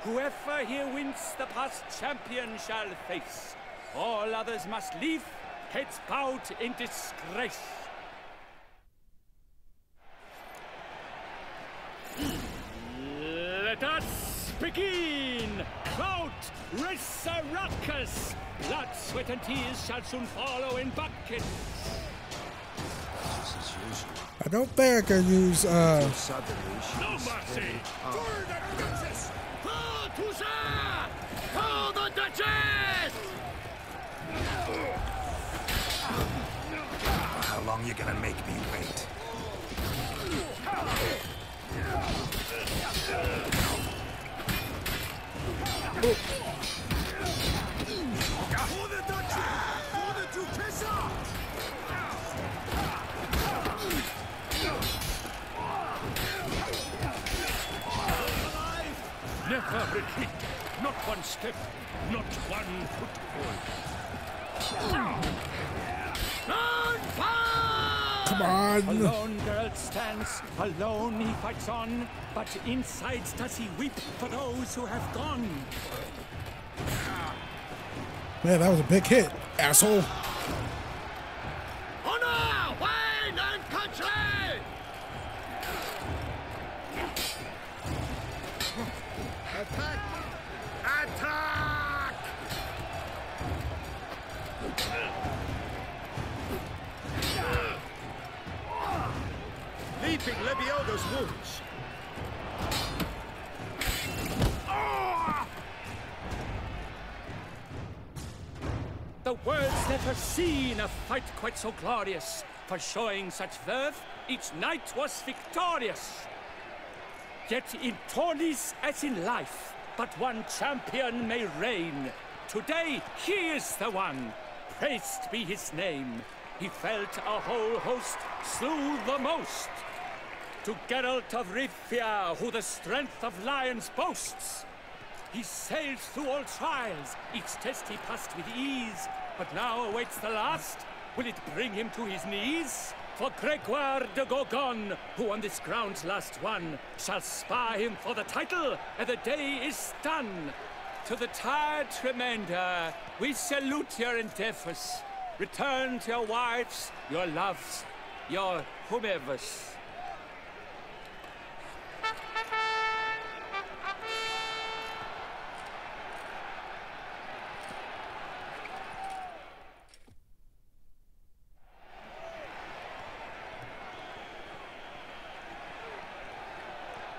Whoever here wins the past champion shall face. All others must leave, heads bowed in disgrace. Let us begin! Crowd, race a ruckus! Blood, sweat and tears shall soon follow in buckets. I don't think I can use, No mercy! For the Duchess! For Toussaint! For the Duchess! How long you gonna make me wait? For the Duchess! For the Duchessa! Never retreat. Not one step, not one foothold. Come on! Alone Geralt stands, alone he fights on, but inside does he weep for those who have gone. Man, that was a big hit, asshole. Honor, wine, and country! Attack! Attack! Leaping Lebioda's wounds. The world's never seen a fight quite so glorious. For showing such verve, each knight was victorious. Yet in tourneys as in life, but one champion may reign. Today he is the one, praised be his name. He felt a whole host, slew the most. To Geralt of Rivia, who the strength of lions boasts. He sailed through all trials, each test he passed with ease. But now awaits the last. Will it bring him to his knees? For Gregoire de Gorgon, who on this ground's last won, shall spar him for the title, and the day is done. To the tired remainder, we salute your endeavors. Return to your wives, your loves, your whomevers.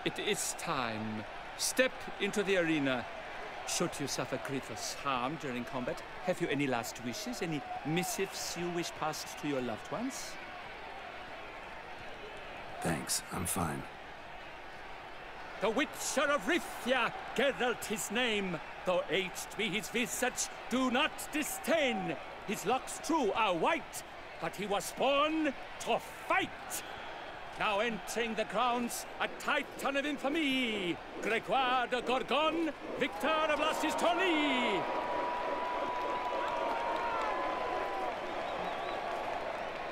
It is time. Step into the arena. Should you suffer grievous harm during combat, have you any last wishes? Any missives you wish passed to your loved ones? Thanks, I'm fine. The Witcher of Rivia, Geralt his name. Though aged be his visage, do not disdain. His locks true are white, but he was born to fight. Now entering the grounds, a titan of infamy, Gregoire de Gorgon, victor of last his tourney.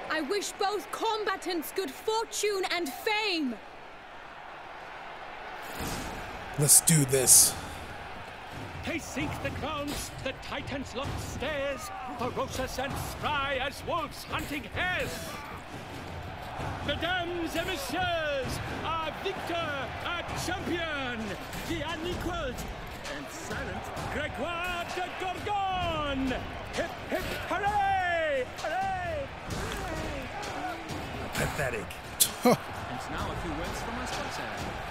I wish both combatants good fortune and fame. Let's do this. They sink the grounds, the titans locked stairs, ferocious and spry as wolves hunting hares. Mesdames et messieurs, our victor, our champion, the unequaled and silent Gregoire de Gorgon! Hip, hip, hooray! Hooray! Pathetic. And now a few words from our sponsor.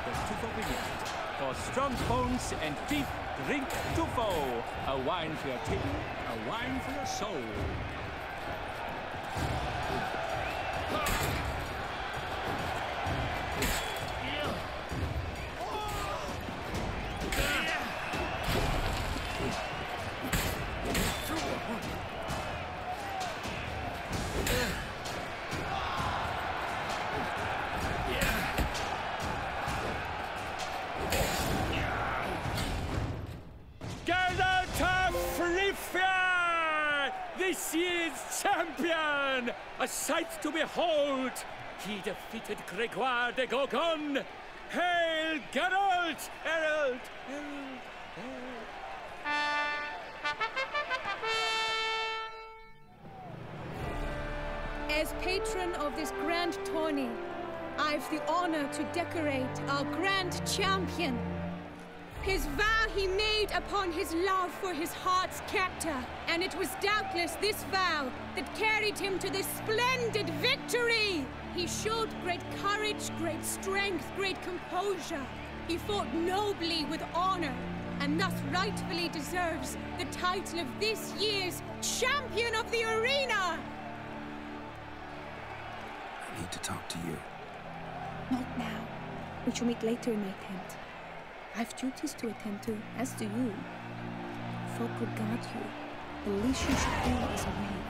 There's Tufo Vineyard. For strong bones and teeth, drink Tufo. A wine for your table, a wine for your soul. This year's champion! A sight to behold! He defeated Gregoire de Gorgon! Hail Geralt! Herald! Herald! As patron of this grand tourney, I've the honor to decorate our grand champion. His vow he made upon his love for his heart's captor, and it was doubtless this vow that carried him to this splendid victory. He showed great courage, great strength, great composure. He fought nobly with honor, and thus rightfully deserves the title of this year's Champion of the Arena. I need to talk to you. Not now. We shall meet later in my tent. I've duties to attend to, as do you. Folk regard you. The least you should do is a wave.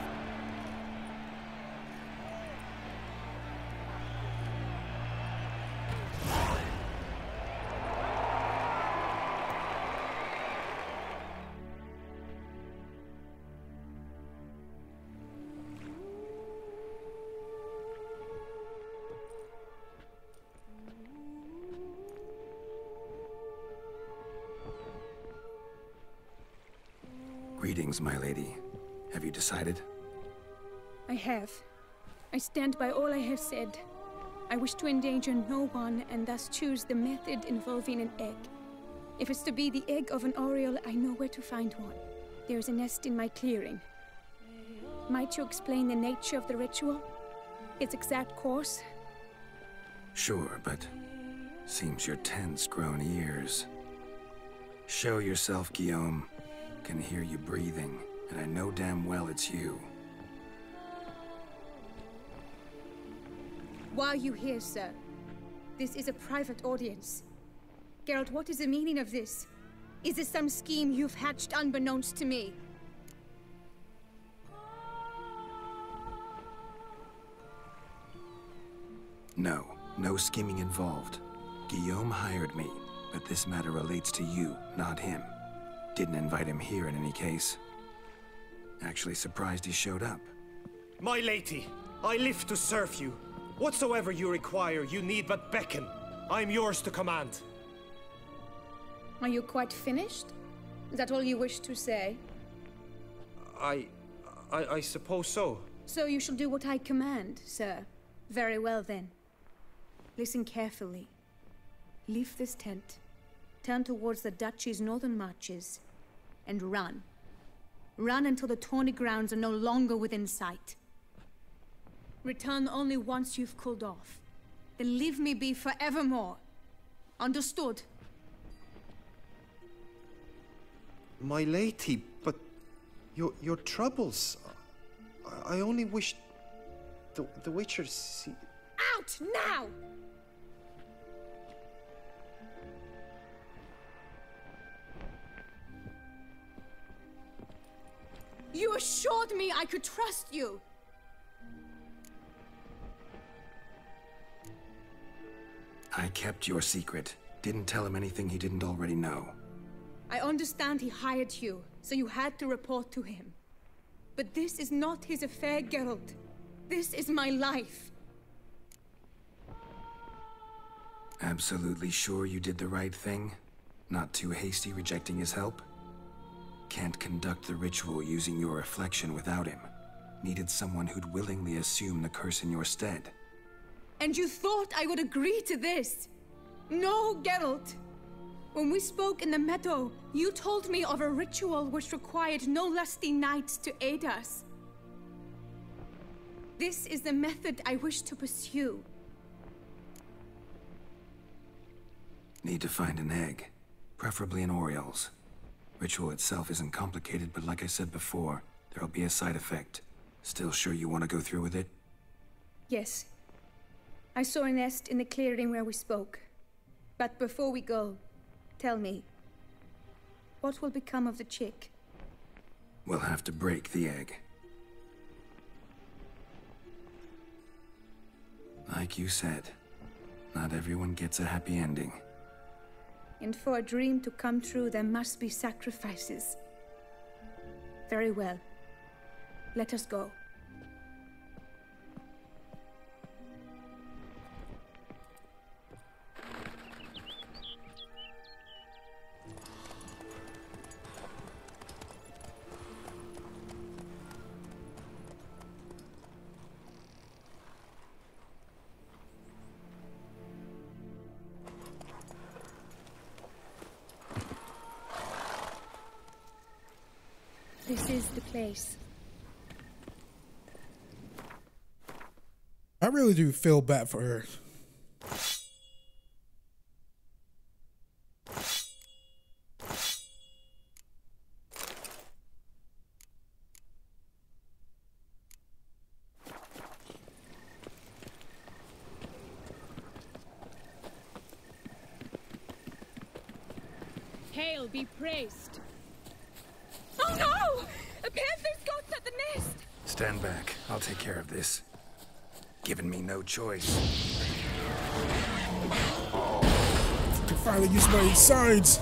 Greetings, my lady. Have you decided? I have. I stand by all I have said. I wish to endanger no one, and thus choose the method involving an egg. If it's to be the egg of an oriole, I know where to find one. There is a nest in my clearing. Might you explain the nature of the ritual? Its exact course? Sure, but seems your tent's grown ears. Show yourself, Guillaume. Can hear you breathing. And I know damn well it's you. Why are you here, sir? This is a private audience. Geralt, what is the meaning of this? Is this some scheme you've hatched unbeknownst to me? No scheming involved. Guillaume hired me, but this matter relates to you, not him. Didn't invite him here in any case. Actually surprised he showed up. My lady, I live to serve you. Whatsoever you require, you need but beckon. I'm yours to command. Are you quite finished? Is that all you wish to say? I suppose so. So you shall do what I command, sir. Very well then. Listen carefully. Leave this tent, turn towards the duchy's northern marches, and run. Run until the tawny grounds are no longer within sight. Return only once you've cooled off. Then leave me be forevermore. Understood? My lady, but your troubles. I only wish the Witcher see. Out now! You assured me I could trust you. I kept your secret. Didn't tell him anything he didn't already know. I understand he hired you, so you had to report to him. But this is not his affair, Geralt. This is my life. Absolutely sure you did the right thing? Not too hasty rejecting his help? Can't conduct the ritual using your reflection without him. Needed someone who'd willingly assume the curse in your stead. And you thought I would agree to this? No, Geralt. When we spoke in the meadow, you told me of a ritual which required no lusty knights to aid us. This is the method I wish to pursue. Need to find an egg. Preferably an Oriole's. Ritual itself isn't complicated, but like I said before, there'll be a side effect. Still sure you want to go through with it? Yes. I saw a nest in the clearing where we spoke. But before we go, tell me, what will become of the chick? We'll have to break the egg. Like you said, not everyone gets a happy ending. And for a dream to come true, there must be sacrifices. Very well. Let us go. This is the place. I really do feel bad for her. Hail be praised. Oh no! A panther's got at the nest! Stand back. I'll take care of this. Given me no choice. I can finally use my signs.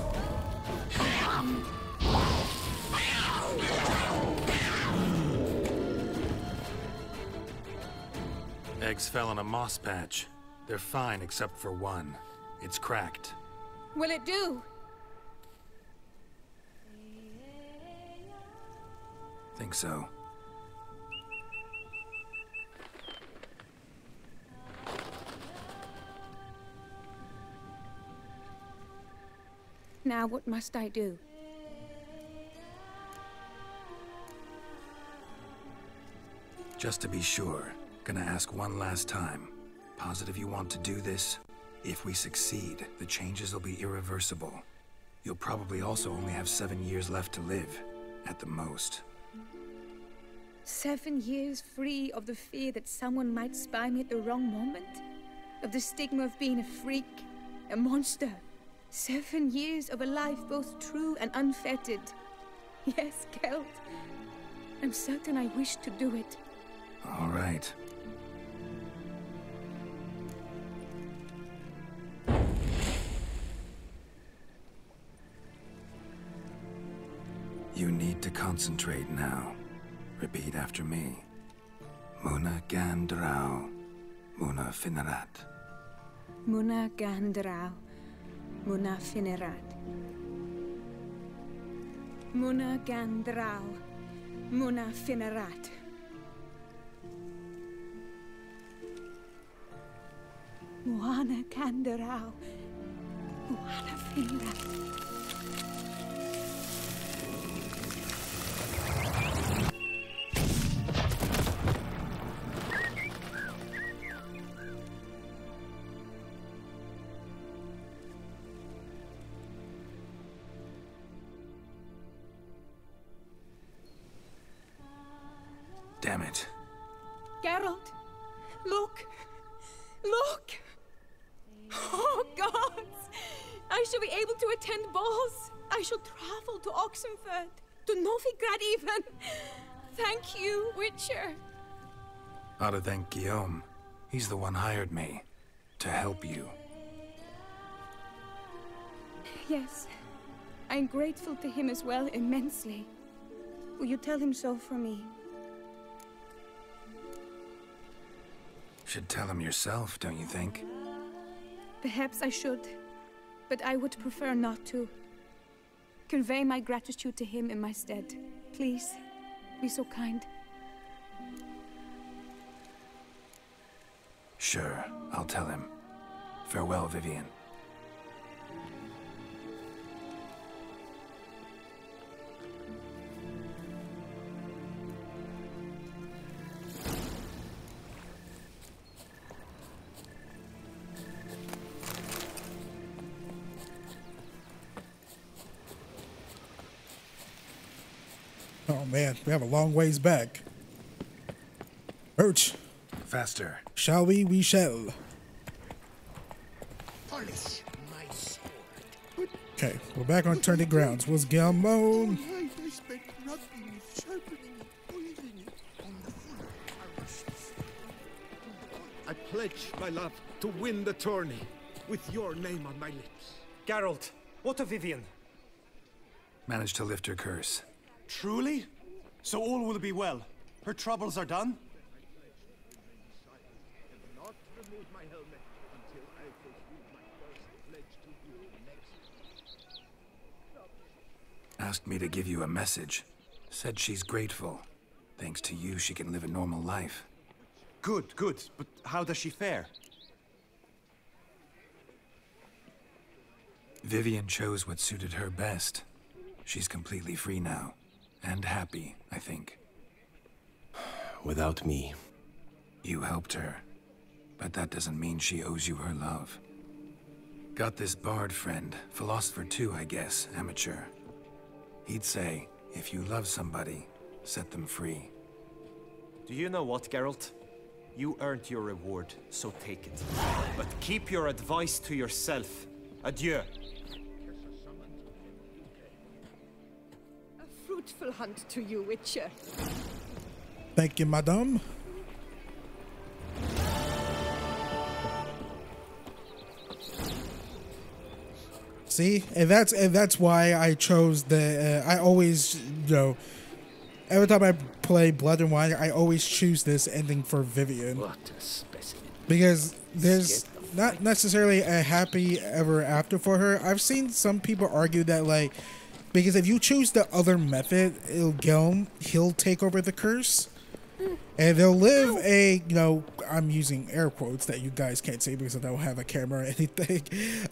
Eggs fell in a moss patch. They're fine except for one. It's cracked. Will it do? Think so. Now what must I do? Just to be sure, gonna ask one last time. Positive you want to do this? If we succeed, the changes will be irreversible. You'll probably also only have 7 years left to live, at the most. 7 years free of the fear that someone might spy me at the wrong moment, of the stigma of being a freak, a monster. 7 years of a life both true and unfettered. Yes, Geralt. I'm certain I wish to do it. All right. You need to concentrate now. Repeat after me. Muna Gandrau, Muna Finerat. Muna Gandrau, Muna Finerat. Muna Gandrau, Muna Finerat. Muana Gandrau, Muana Finerat. Damn it. Geralt, look! Look! Oh, gods! I shall be able to attend balls. I shall travel to Oxenfurt, to Novigrad even. Thank you, Witcher. Ought to thank Guillaume. He's the one hired me. To help you. Yes. I'm grateful to him as well, immensely. Will you tell him so for me? Should tell him yourself, don't you think? Perhaps I should, but I would prefer not to. Convey my gratitude to him in my stead. Please, be so kind. Sure, I'll tell him. Farewell, Vivian. Oh man, we have a long ways back. Birch. Faster. Shall we? We shall. Polish my sword. Okay, we're back on turning grounds. Was Gelmo? I spent nothing sharpening it, oiling it on the field. I pledge my love to win the tourney with your name on my lips. Geralt, what of Vivian? Managed to lift her curse. Truly? So all will be well. Her troubles are done? Not remove my helmet until I fulfill my first pledge to you next. Asked me to give you a message. Said she's grateful. Thanks to you, she can live a normal life. Good, good. But how does she fare? Vivian chose what suited her best. She's completely free now. And happy, I think. Without me. You helped her. But that doesn't mean she owes you her love. Got this bard friend. Philosopher too, I guess. Amateur. He'd say, if you love somebody, set them free. Do you know what, Geralt? You earned your reward, so take it. But keep your advice to yourself. Adieu. Fruitful hunt to you, Witcher. Thank you, madame. See, and that's why I chose the. I always, every time I play Blood and Wine, I always choose this ending for Vivian. What a specimen. Because there's not necessarily a happy ever after for her. I've seen some people argue that, like, because if you choose the other method, he'll take over the curse. And they'll live a, I'm using air quotes that you guys can't see because I don't have a camera or anything,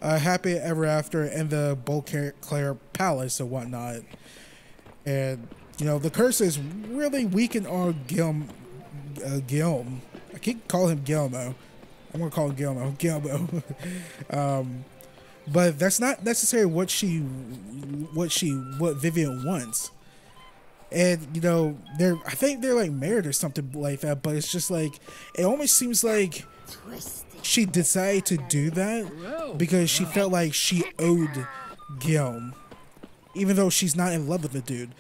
happy ever after in the Beauclair Palace or whatnot. And, the curse is really weakened on Guillaume. I keep calling him Guillermo. I'm going to call him Guillermo. But that's not necessarily what Vivian wants. And, you know, I think they're like married or something like that, but it's just like, it almost seems like she decided to do that because she felt like she owed Guillaume, even though she's not in love with the dude.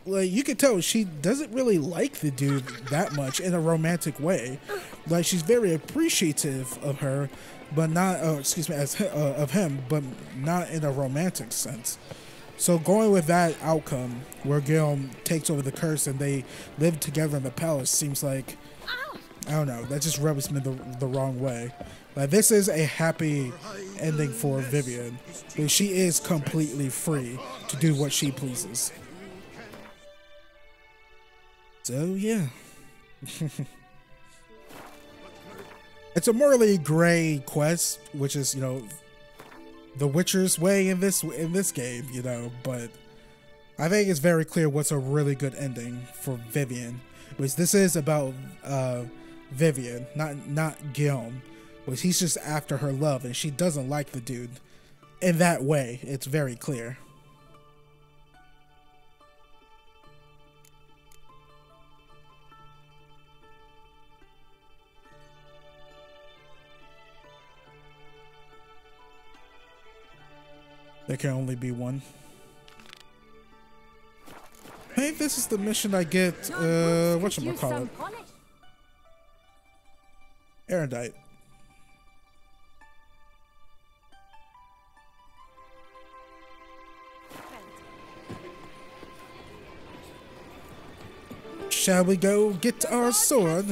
Like, you can tell she doesn't really like the dude that much in a romantic way. Like, she's very appreciative of her, but not, of him, but not in a romantic sense. So going with that outcome, where Guillaume takes over the curse and they live together in the palace, seems like, I don't know, that just rubs me the wrong way. Like, this is a happy ending for Vivienne, but she is completely free to do what she pleases. So yeah. It's a morally gray quest, which is, you know, the Witcher's way in this game, you know, but I think it's very clear what's a really good ending for Vivienne, which this is about Vivienne, not Guillaume, which he's just after her love and she doesn't like the dude in that way. It's very clear. There can only be one. Hey, this is the mission I get, whatchamacallit? Erudite. Shall we go get our sword?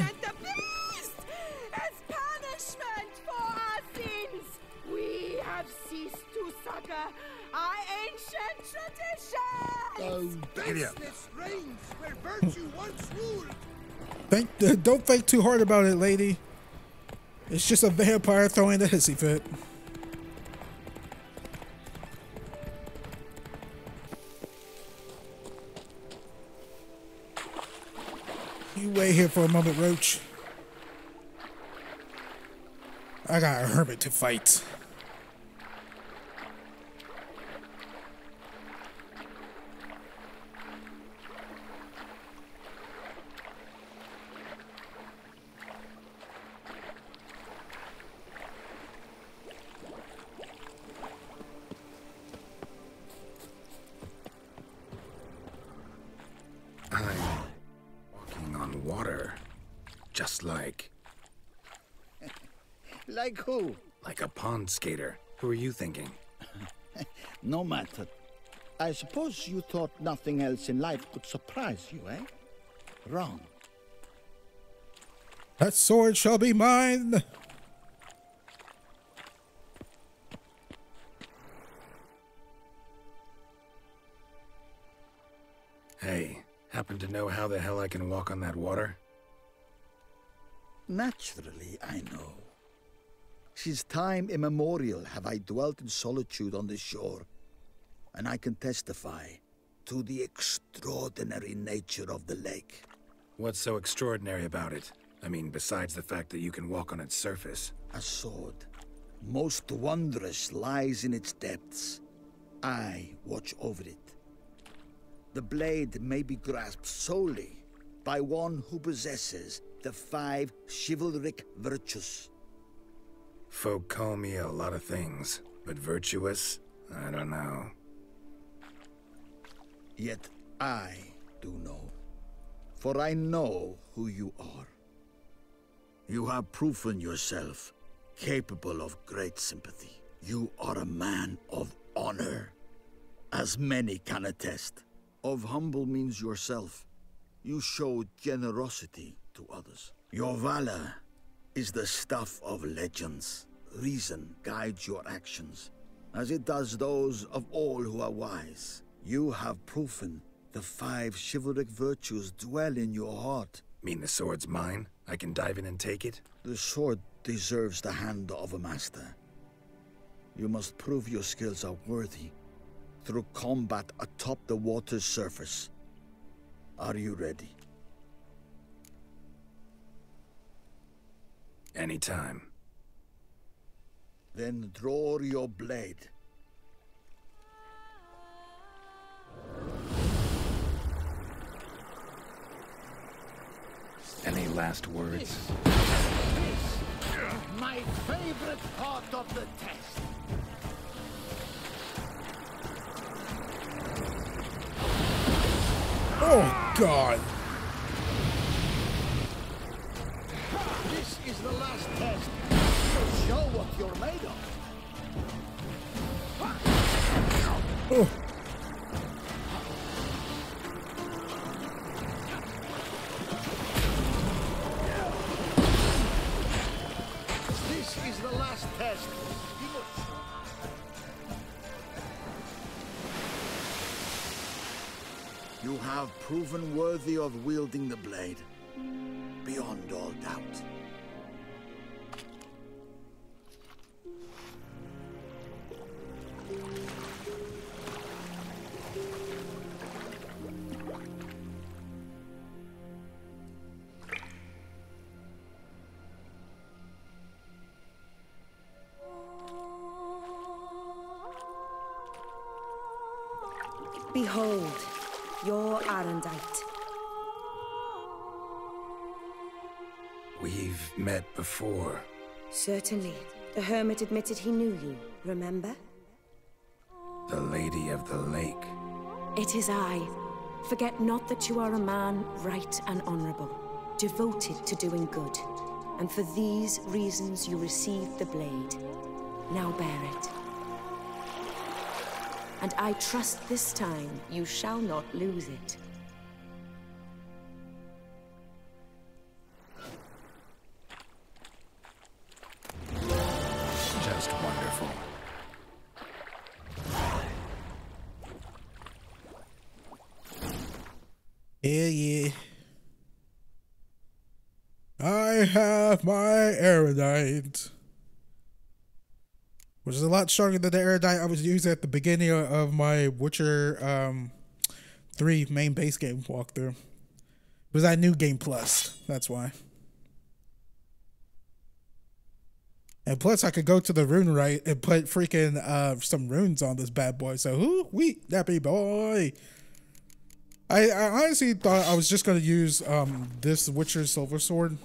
Don't think too hard about it, lady. It's just a vampire throwing a hissy fit. You wait here for a moment, Roach. I got a hermit to fight. Just like... Like who? Like a pond skater. Who are you thinking? No matter. I suppose you thought nothing else in life could surprise you, eh? Wrong. That sword shall be mine! Hey, happen to know how the hell I can walk on that water? Naturally, I know. Since time immemorial have I dwelt in solitude on this shore, and I can testify to the extraordinary nature of the lake. What's so extraordinary about it? I mean, besides the fact that you can walk on its surface. A sword, most wondrous, lies in its depths. I watch over it. The blade may be grasped solely by one who possesses the 5 chivalric virtues. Folk call me a lot of things, but virtuous? I don't know. Yet I do know, for I know who you are. You have proven yourself capable of great sympathy. You are a man of honor, as many can attest. Of humble means yourself. You showed generosity to others. Your valor is the stuff of legends. Reason guides your actions, as it does those of all who are wise. You have proven the 5 chivalric virtues dwell in your heart. Mean the sword's mine? I can dive in and take it? The sword deserves the hand of a master. You must prove your skills are worthy through combat atop the water's surface. Are you ready? Anytime. Then draw your blade. last words? My favorite part of the test. Oh, God. This is the last test. So show what you're made of. Oh. This is the last test. You have proven worthy of wielding the blade, beyond all doubt. Behold, your Arendite. We've met before. Certainly. The hermit admitted he knew you, remember? The Lady of the Lake. It is I. Forget not that you are a man right and honorable, devoted to doing good. And for these reasons you received the blade. Now bear it. And I trust this time you shall not lose it. Just wonderful. Yeah. I have my Erudite. Which is a lot stronger than the Erudite I was using at the beginning of my Witcher 3 main base game walkthrough. It was that new game plus. That's why. And plus I could go to the rune right and put freaking some runes on this bad boy. So whoo-wee, happy boy. I honestly thought I was just gonna use this Witcher Silver Sword.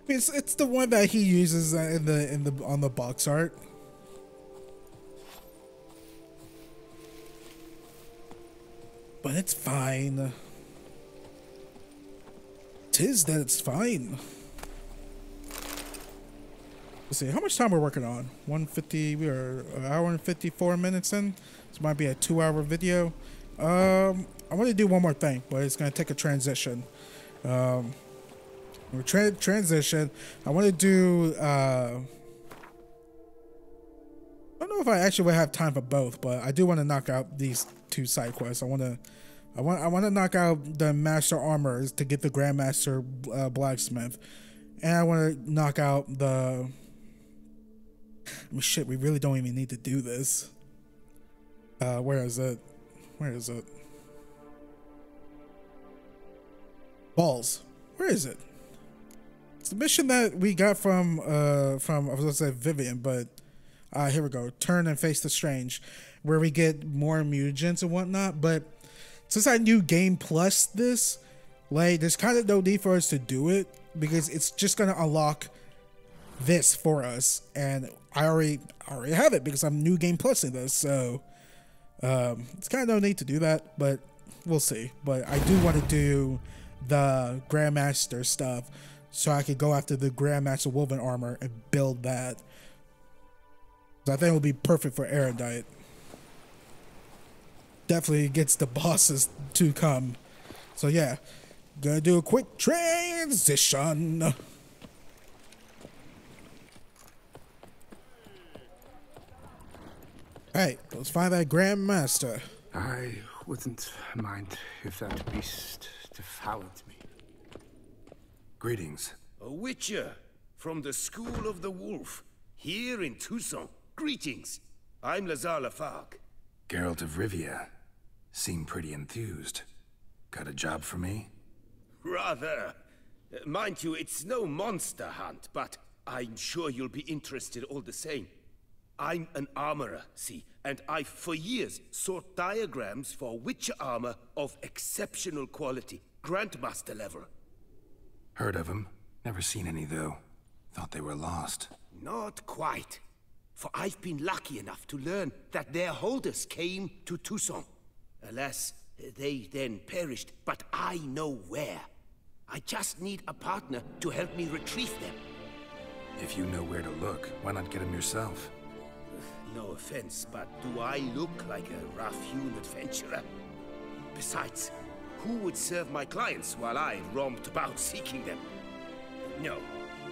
It's the one that he uses on the box art. But it's fine. 'Tis that it's fine. Let's see how much time we're working on. 150. We are an hour and 54 minutes in. This might be a 2-hour video. I want to do one more thing, but it's gonna take a transition. Transition. I want to do. I don't know if I actually would have time for both, but I do want to knock out these 2 side quests. I want to knock out the Master Armor to get the Grandmaster Blacksmith, and I want to knock out the. I mean, shit, we really don't even need to do this. Where is it? Where is it? Balls. Where is it? It's the mission that we got from I was gonna say Vivian, but here we go. Turn and face the strange, where we get more mutagens and whatnot. But since I knew Game Plus this, like, there's kind of no need for us to do it because it's just gonna unlock this for us, and I already have it because I'm new Game Plus in this. So it's kind of no need to do that, but we'll see. But I do want to do the Grandmaster stuff, so I could go after the Grandmaster Woven Armor and build that. So I think it will be perfect for Erudite. Definitely gets the bosses to come. So yeah, gonna do a quick transition. Alright, let's find that Grandmaster. I wouldn't mind if that beast devoured me. Greetings. A Witcher from the School of the Wolf, here in Tucson. Greetings. I'm Lazar Lafargue. Geralt of Rivia. Seem pretty enthused. Got a job for me? Rather. Mind you, it's no monster hunt, but I'm sure you'll be interested all the same. I'm an armorer, see, and I've for years sought diagrams for Witcher armor of exceptional quality, Grandmaster level. Heard of them. Never seen any, though. Thought they were lost. Not quite. For I've been lucky enough to learn that their holders came to Toussaint. Alas, they then perished, but I know where. I just need a partner to help me retrieve them. If you know where to look, why not get them yourself? No offense, but do I look like a rough-hewn adventurer? Besides, who would serve my clients while I roamed about seeking them? No,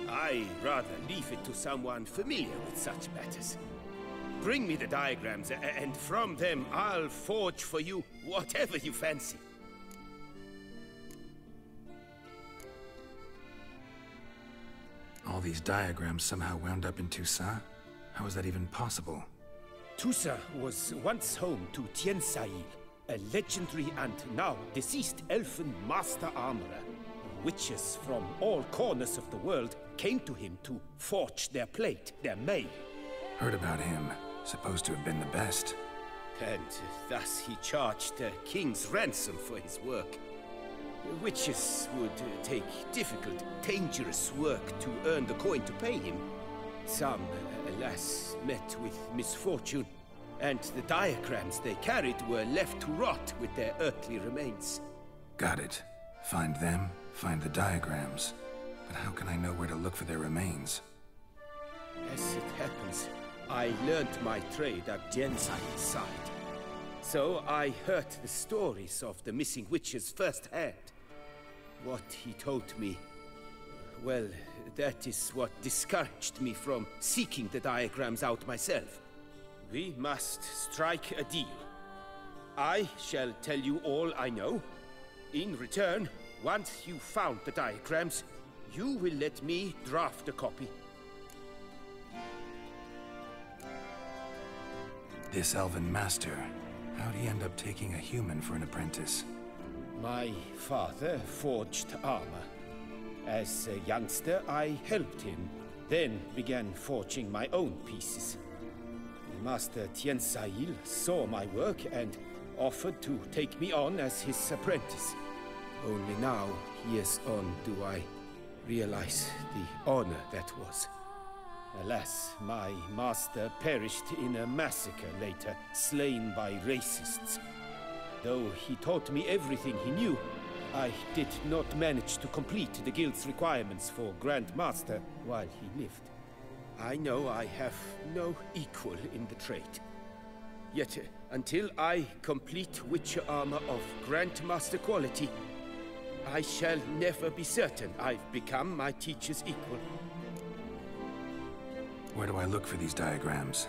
I'd rather leave it to someone familiar with such matters. Bring me the diagrams, and from them I'll forge for you whatever you fancy. All these diagrams somehow wound up in Toussaint? How is that even possible? Toussaint was once home to Tiensail, a legendary and now deceased elfin master armorer. Witches from all corners of the world came to him to forge their plate, their mail. Heard about him. Supposed to have been the best. And thus he charged the king's ransom for his work. Witches would take difficult, dangerous work to earn the coin to pay him. Some, alas, met with misfortune, and the diagrams they carried were left to rot with their earthly remains. Got it. Find them, find the diagrams. But how can I know where to look for their remains? As it happens, I learned my trade at Tiensail's side. So I heard the stories of the missing witches firsthand. What he told me, well, that is what discouraged me from seeking the diagrams out myself. We must strike a deal. I shall tell you all I know. In return, once you've found the diagrams, you will let me draft a copy. This elven master, how'd he end up taking a human for an apprentice? My father forged armor. As a youngster, I helped him, then began forging my own pieces. Master Tiensail saw my work and offered to take me on as his apprentice. Only now, years on, do I realize the honor that was. Alas, my master perished in a massacre later, slain by racists. Though he taught me everything he knew, I did not manage to complete the guild's requirements for Grand Master while he lived. I know I have no equal in the trade. Yet, until I complete Witcher armor of Grand Master quality, I shall never be certain I've become my teacher's equal. Where do I look for these diagrams?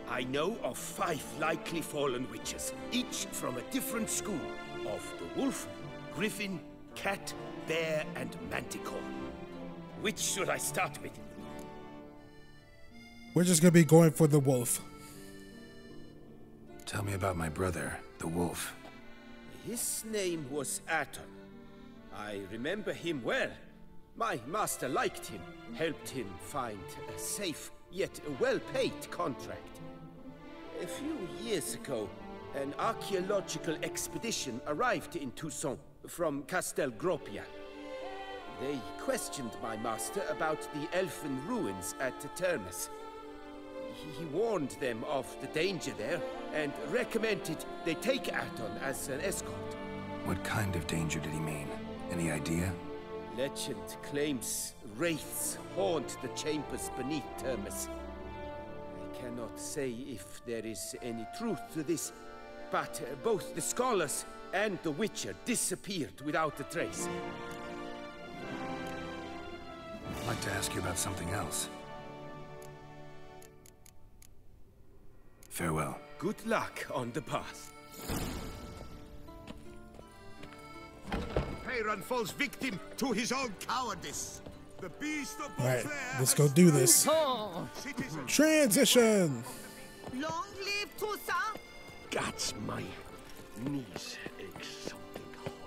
I know of 5 likely fallen witches, each from a different school of the wolf, griffin, cat, bear, and manticore. Which should I start with? We're just gonna be going for the wolf. Tell me about my brother, the wolf. His name was Aton. I remember him well. My master liked him, helped him find a safe, yet well-paid contract. A few years ago, an archaeological expedition arrived in Toussaint from Castel Gropia. They questioned my master about the elfin ruins at Termes. He warned them of the danger there and recommended they take Aton as an escort. What kind of danger did he mean? Any idea? Legend claims wraiths haunt the chambers beneath Termes. I cannot say if there is any truth to this, but both the scholars and the Witcher disappeared without a trace. I'd like to ask you about something else. Farewell. Good luck on the path. Hayron falls victim to his own cowardice. The beast of Alright, let's go do this. Transition! Long live Toussaint! Gods, my knees ache something horrible.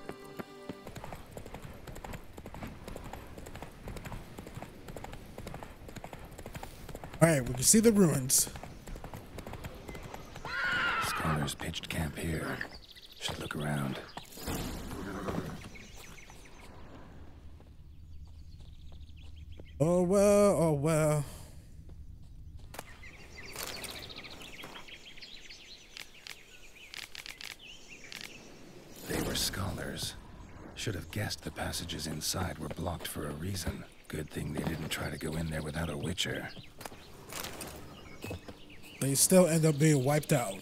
Alright, we can see the ruins. Scholars pitched camp here. Should look around. oh well. They were scholars. Should have guessed the passages inside were blocked for a reason. Good thing they didn't try to go in there without a witcher. They still end up being wiped out.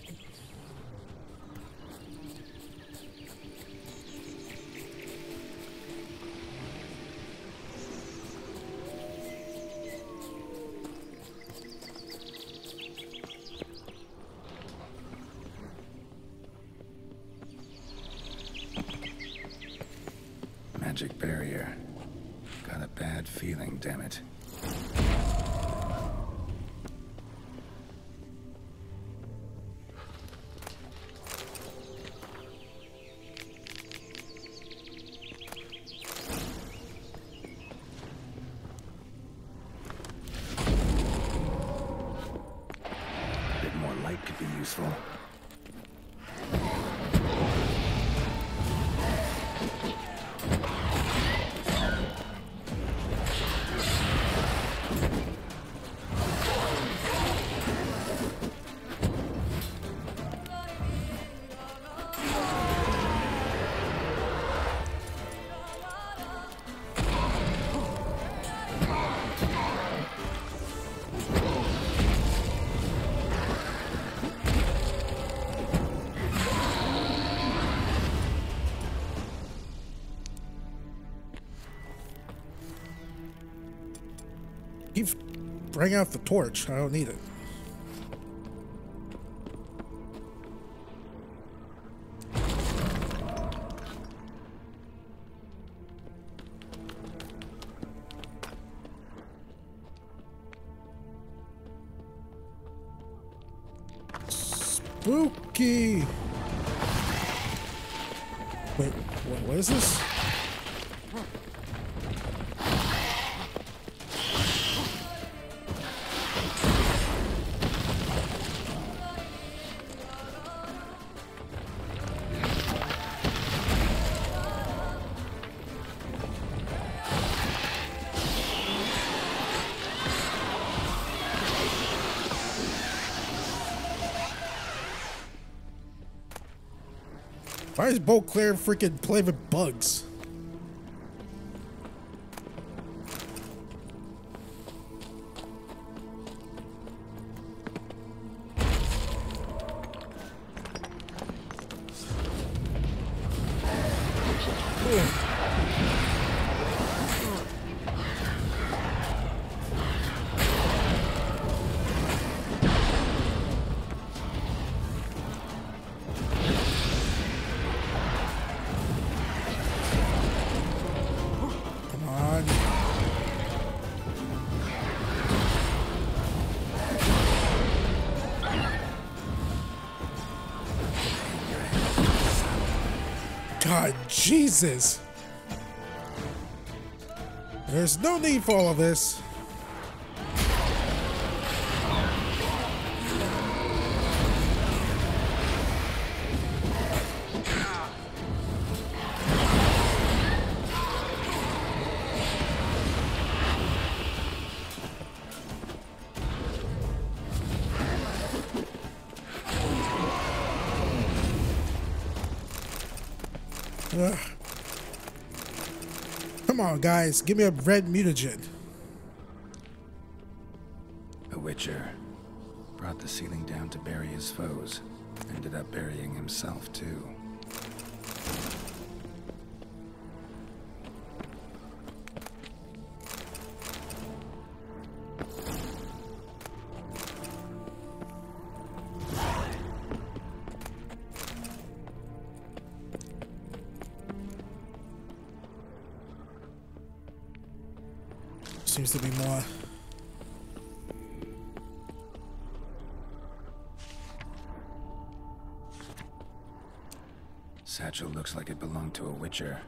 Magic barrier. Got a bad feeling, damn it. A bit more light could be useful. Bring out the torch. I don't need it. Spooky. Wait, what is this? Why is Beauclair freaking playing with bugs? God, Jesus. There's no need for all of this. Ugh. Come on, guys. Give me a red mutagen. A witcher. Brought the ceiling down to bury his foes. Ended up burying himself, too. Seems to be more. Satchel looks like it belonged to a witcher.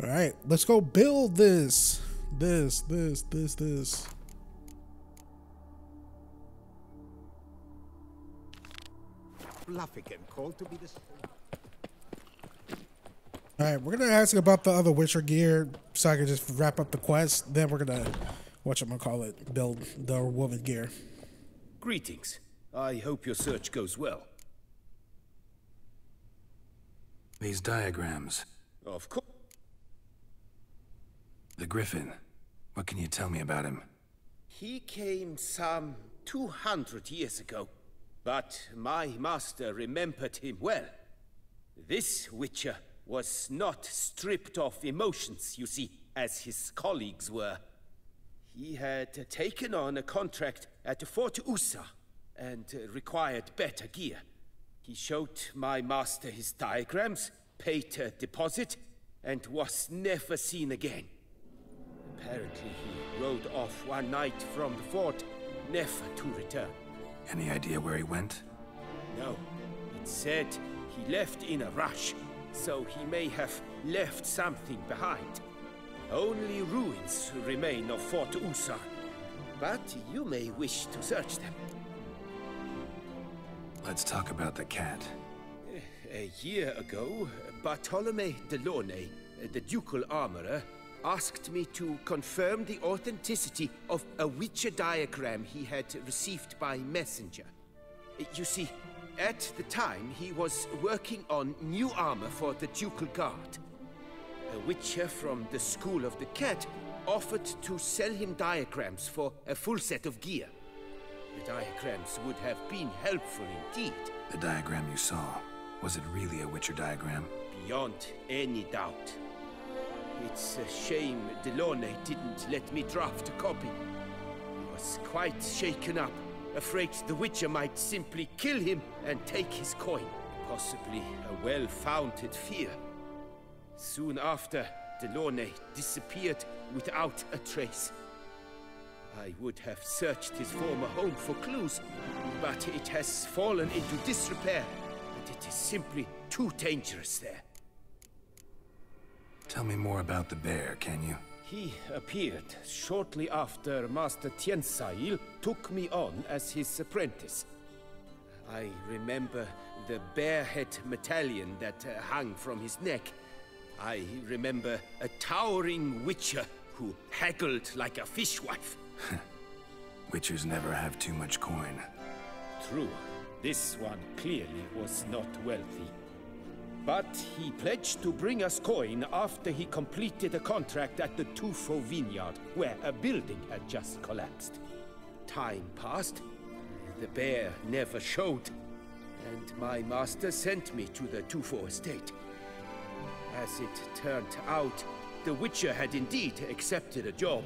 All right, let's go build this. bluff again, called to be the... Alright, we're gonna ask about the other Witcher gear so I can just wrap up the quest. Then we're gonna, whatchamacallit, build the woman gear. Greetings. I hope your search goes well. These diagrams. Of course. The Griffin. What can you tell me about him? He came some 200 years ago, but my master remembered him well. This Witcher was not stripped of emotions, you see, as his colleagues were. He had taken on a contract at Fort Usa and required better gear. He showed my master his diagrams, paid a deposit, and was never seen again. Apparently he rode off one night from the fort, never to return. Any idea where he went? No. It said he left in a rush, so he may have left something behind. Only ruins remain of Fort Usa, but you may wish to search them. Let's talk about the cat. A year ago, Bartolome de Launay, the ducal armorer, asked me to confirm the authenticity of a Witcher diagram he had received by messenger. You see, at the time he was working on new armor for the ducal guard. A Witcher from the School of the Cat offered to sell him diagrams for a full set of gear. The diagrams would have been helpful indeed. The diagram you saw, was it really a Witcher diagram? Beyond any doubt. It's a shame Delaunay didn't let me draft a copy. He was quite shaken up, afraid the Witcher might simply kill him and take his coin. Possibly a well-founded fear. Soon after, Delaunay disappeared without a trace. I would have searched his former home for clues, but it has fallen into disrepair, and it is simply too dangerous there. Tell me more about the bear, can you? He appeared shortly after Master Tiensail took me on as his apprentice. I remember the bear-head medallion that hung from his neck. I remember a towering Witcher who haggled like a fishwife. Witchers never have too much coin. True. This one clearly was not wealthy. But he pledged to bring us coin after he completed a contract at the Tufo vineyard, where a building had just collapsed. Time passed. The bear never showed, and my master sent me to the Tufo estate. As it turned out, the Witcher had indeed accepted a job.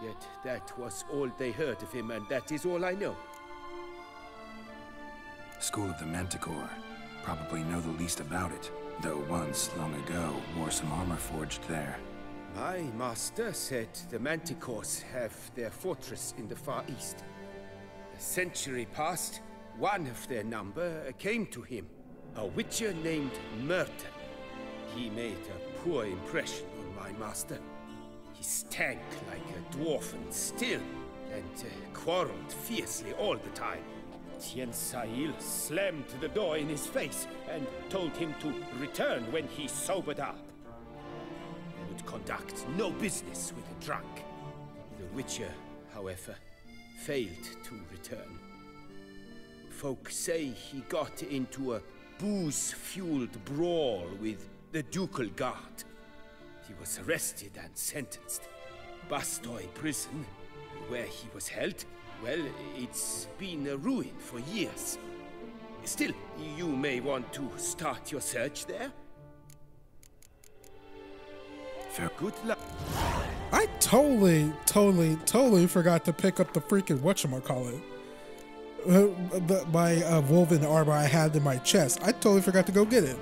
Yet that was all they heard of him, and that is all I know. School of the Manticore. Probably know the least about it, though once, long ago, wore some armor forged there. My master said the Manticores have their fortress in the Far East. A century past, one of their number came to him, a Witcher named Merton. He made a poor impression on my master. He stank like a dwarfen still, and quarreled fiercely all the time. Tiensail slammed the door in his face and told him to return when he sobered up. He would conduct no business with a drunk. The Witcher, however, failed to return. Folk say he got into a booze-fueled brawl with the ducal guard. He was arrested and sentenced. Bastoy prison, where he was held, well, it's been a ruin for years. Still, you may want to start your search there. Fair. Good luck. I totally forgot to pick up the freaking whatchamacallit. My woven armor I had in my chest. I totally forgot to go get it.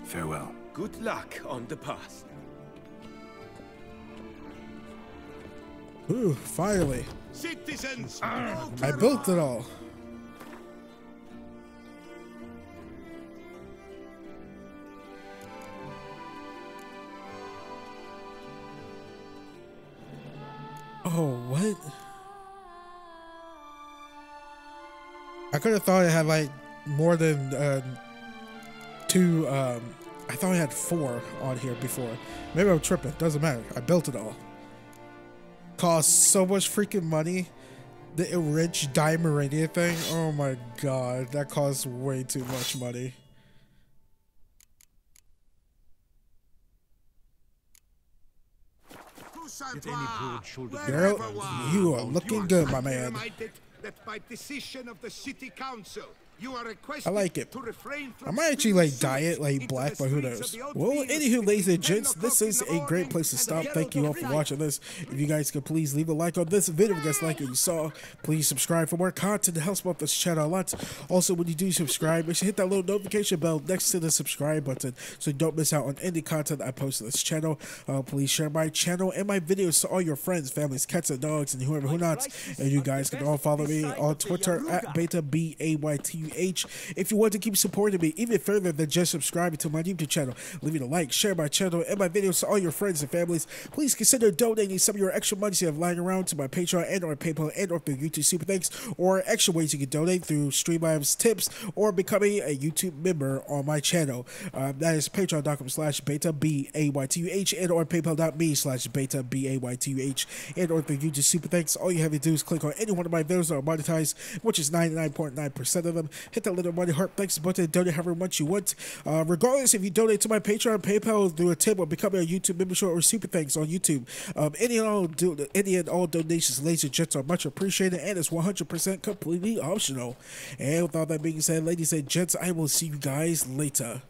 Farewell. Good luck on the path. Ooh, finally. Citizens! I built it all. Oh, what? I could have thought it had like more than 2. I thought I had 4 on here before. Maybe I'm tripping. Doesn't matter. I built it all. Cost so much freaking money. The enriched Diamond thing. Oh my god, that costs way too much money. Girl, you are looking good, my man. That by decision of the city council, you are I like it. I might actually like dye it like black, but who knows? Well, anywho, ladies and gents, this is a great place to stop. Thank you all for watching this. If you guys could please leave a like on this video if you guys like what you saw. Please subscribe for more content that helps out this channel a lot. Also, when you do subscribe, make sure to hit that little notification bell next to the subscribe button so you don't miss out on any content I post on this channel. Please share my channel and my videos to all your friends, families, cats, and dogs, and whoever who not. And you guys can all follow me on Twitter at Baytuh, BAYTUH. If you want to keep supporting me even further than just subscribing to my YouTube channel, leaving a like, share my channel and my videos to all your friends and families, please consider donating some of your extra money you have lying around to my Patreon and or PayPal and or through YouTube Super Thanks, or extra ways you can donate through Streamlabs tips or becoming a YouTube member on my channel. That is patreon.com/Baytuh, BAYTUH, and or paypal.me/Baytuh, BAYTUH, and or through YouTube Super Thanks. All you have to do is click on any one of my videos that are monetized, which is 99.9% of them. Hit that little money heart thanks button and donate however much you want. Regardless if you donate to my Patreon, PayPal, through a tip, or becoming a YouTube membership or Super Thanks on YouTube, any and all donations, ladies and gents, are much appreciated, and it's 100% completely optional. And with all that being said, ladies and gents, I will see you guys later.